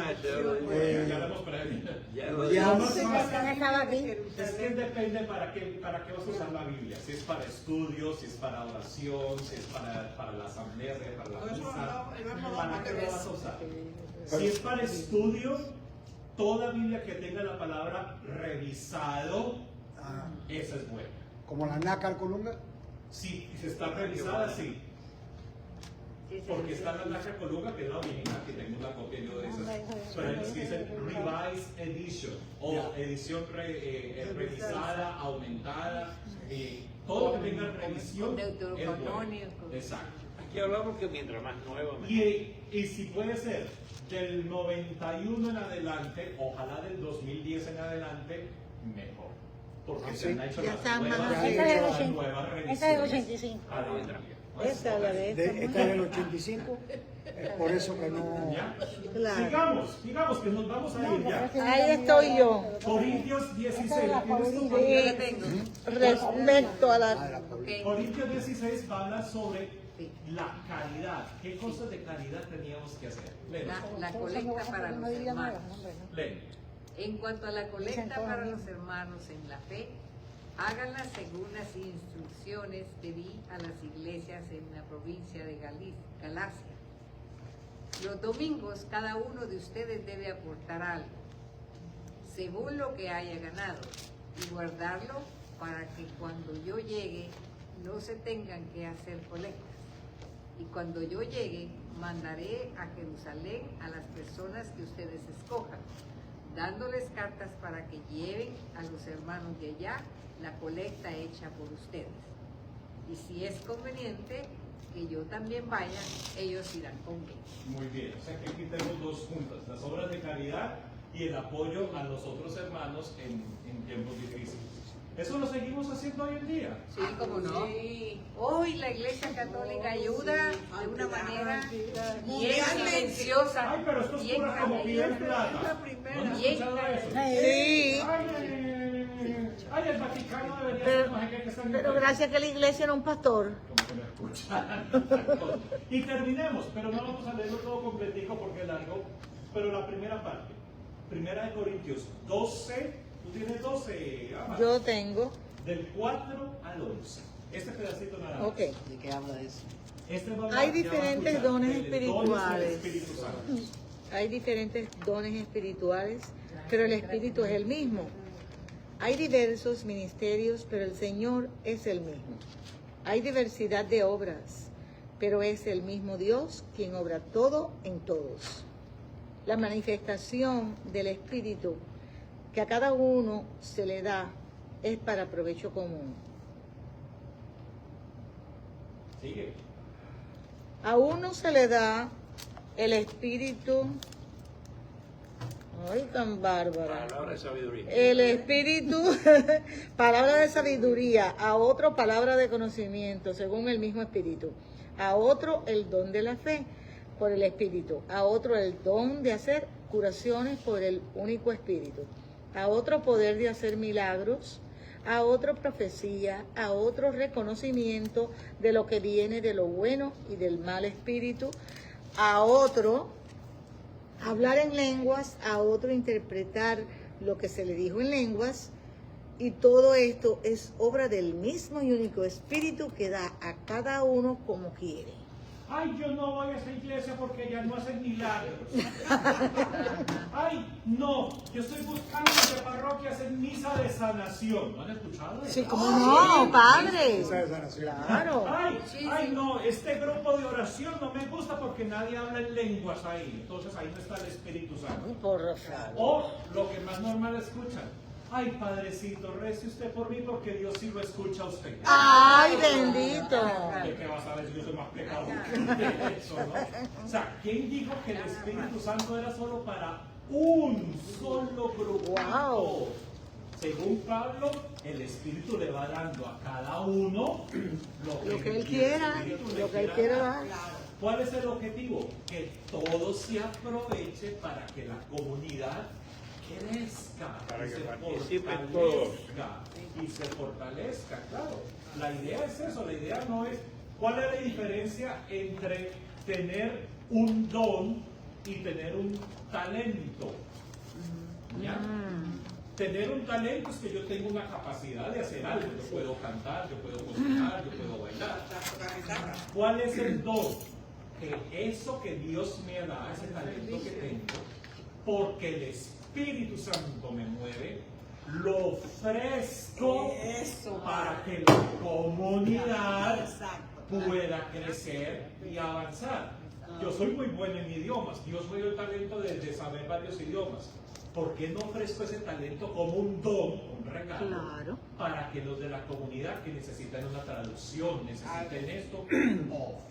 Es que depende para qué vas a usar la Biblia. Si es para estudios, si es para oración, si es para la asamblea, para la misa. ¿Para qué lo vas a usar? Si es para estudio, toda Biblia que tenga la palabra revisado, esa es buena. ¿Como la Nácar Colunga? Sí, si está revisada, sí. Porque está la Nácar Colunga, que es la original, que tengo una copia yo de esas. Pero hay unos que dicen Revised Edition, o edición revisada, aumentada. Todo lo que tenga revisión es bueno. Exacto. Aquí hablamos que mientras más nueva, mejor. Y si puede ser del 91 en adelante, ojalá del 2010 en adelante, mejor. Porque se han hecho Ya las está nuevas, más revisiones. Esta es del 85. Esta es la de esta. Esta es del 85, es por eso que no... ¿Ya? Claro. Sigamos, que nos vamos a ir ya. Ahí estoy yo. Corintios 16. ¿Tienes tu Yo la tengo. Respecto a la... Ok. Corintios 16 va a hablar sobre la caridad. ¿Qué cosas de caridad teníamos que hacer? Leen. La colecta para los hermanos. Leen. En cuanto a la colecta para los hermanos en la fe, háganla según las instrucciones que di a las iglesias en la provincia de Galacia. Los domingos cada uno de ustedes debe aportar algo, según lo que haya ganado, y guardarlo para que cuando yo llegue no se tengan que hacer colectas. Y cuando yo llegue, mandaré a Jerusalén a las personas que ustedes escojan, dándoles cartas para que lleven a los hermanos de allá la colecta hecha por ustedes. Y si es conveniente que yo también vaya, ellos irán conmigo. Muy bien, o sea que aquí tenemos dos juntas, las obras de caridad y el apoyo a los otros hermanos en tiempos difíciles. ¿Eso lo seguimos haciendo hoy en día? Sí, como no. Hoy la Iglesia Católica ayuda de una manera bien silenciosa. Ay, pero esto es bien pura como bien plata. ¿No han escuchado eso? Sí. Ay, el Vaticano debería ser más que están Pero gracias que la iglesia era un pastor. Como que me escuchan. Y terminemos, pero no vamos a leerlo todo completico porque es largo. Pero la primera parte, Primera de Corintios 12. ¿Tú tienes 12? Yo tengo. del 4 al 11. Este pedacito nada más. Ok. ¿De qué habla eso? Este va a hablar, Hay ya va a diferentes escuchar, dones de los dones del espirituales. Espíritu Santo. Hay diferentes dones espirituales, pero el Espíritu es el mismo. Hay diversos ministerios, pero el Señor es el mismo. Hay diversidad de obras, pero es el mismo Dios quien obra todo en todos. La manifestación del Espíritu que a cada uno se le da es para provecho común. Sigue. A uno se le da el Espíritu. Ay, tan bárbara. Palabra de sabiduría. El Espíritu, palabra de sabiduría. A otro, palabra de conocimiento, según el mismo Espíritu. A otro, el don de la fe, por el Espíritu. A otro, el don de hacer curaciones por el único Espíritu. A otro, poder de hacer milagros. A otro, profecía. A otro, reconocimiento de lo que viene de lo bueno y del mal espíritu. A otro, hablar en lenguas. A otro, interpretar lo que se le dijo en lenguas. Y todo esto es obra del mismo y único Espíritu que da a cada uno como quiere. Ay, yo no voy a esa iglesia porque ya no hacen milagros. Ay, no, yo estoy buscando que parroquias en misa de sanación. ¿No han escuchado eso? Sí, ¿cómo no, padre? Esa es sanación. Claro. Ay, no, este grupo de oración no me gusta porque nadie habla en lenguas ahí. Entonces ahí no está el Espíritu Santo. Por favor. O lo que más normal escuchan. Ay, padrecito, rece usted por mí porque Dios sí lo escucha a usted. Ay, bendito. ¿De qué vas a ver si yo soy más pecador que eso, no? O sea, ¿quién dijo que el Espíritu Santo era solo para un solo grupo? Wow. Según Pablo, el Espíritu le va dando a cada uno Lo que él quiera, lo que él quiera dar. ¿Cuál es el objetivo? Que todo se aproveche para que la comunidad crezca, Para y que se participen fortalezca, y se fortalezca, claro. La idea es eso, la idea no es cuál es la diferencia entre tener un don y tener un talento. ¿Ya? Tener un talento es que yo tengo una capacidad de hacer algo, yo puedo cantar, yo puedo cocinar, yo puedo bailar. ¿Cuál es el don? Que eso que Dios me da, ese talento que tengo, porque el Espíritu Santo me mueve, lo ofrezco para que la comunidad pueda crecer y avanzar. Yo soy muy bueno en idiomas, Dios me dio el talento de saber varios idiomas. ¿Por qué no ofrezco ese talento como un don, un regalo, Claro. para que los de la comunidad que necesitan una traducción, necesiten esto,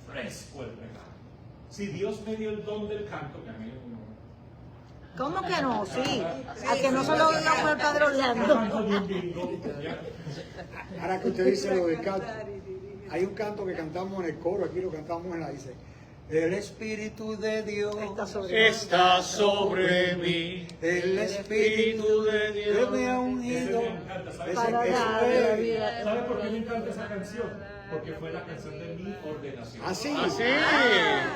ofrezco el regalo? Si Dios me dio el don del canto, que a mí ¿Cómo que no? Sí. A que no se lo diga por el Padre Orlando. canto de un bingo, ¿ya? Ahora que usted dice lo del canto, hay un canto que cantamos en el coro, aquí lo cantamos en la dice. El Espíritu de Dios Está sobre mí. el Espíritu de Dios me ha ungido. Ese me encanta, ¿sabes? Para Ese dar es. la vida. ¿Sabe por qué me encanta esa canción? Porque fue la canción de mi ordenación. Ah, sí. Ah, sí.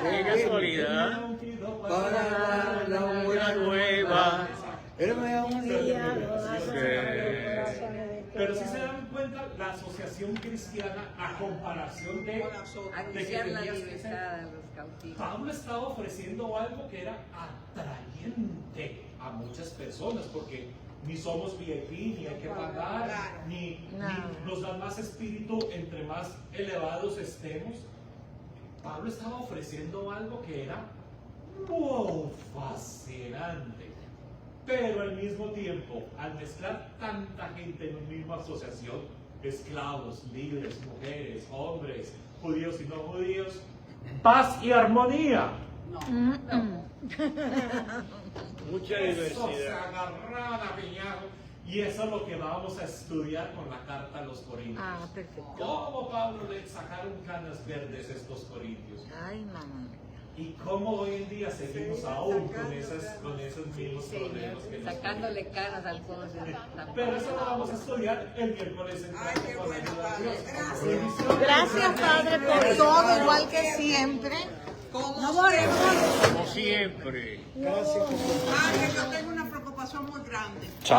Qué casualidad. Para dar la buena nueva. Él me ha unido. Pero si se dan cuenta, la asociación cristiana, a comparación de que Anunciar la tenías que libertad ser, a los cautivos. Pablo estaba ofreciendo algo que era atrayente a muchas personas, porque ni somos VIP, ni hay que pagar, ni nos dan más espíritu entre más elevados estemos. Pablo estaba ofreciendo algo que era wow, fascinante. Pero al mismo tiempo, al mezclar tanta gente en una misma asociación, esclavos, libres, mujeres, hombres, judíos y no judíos, paz y armonía. Mucha Eso se diversidad. agarraban a piñazo. Y eso es lo que vamos a estudiar con la carta a los Corintios. Ah, perfecto. Cómo Pablo le sacaron canas verdes a estos corintios. Ay, mamá. Y cómo hoy en día seguimos aún con esos mismos problemas que nos Sacándole caras al pueblo. Pero eso lo vamos a estudiar el miércoles entrante con la ayuda de Dios. Gracias, Padre, por todo, igual que siempre. No volvemos. Como siempre. Gracias por Yo tengo una preocupación muy grande.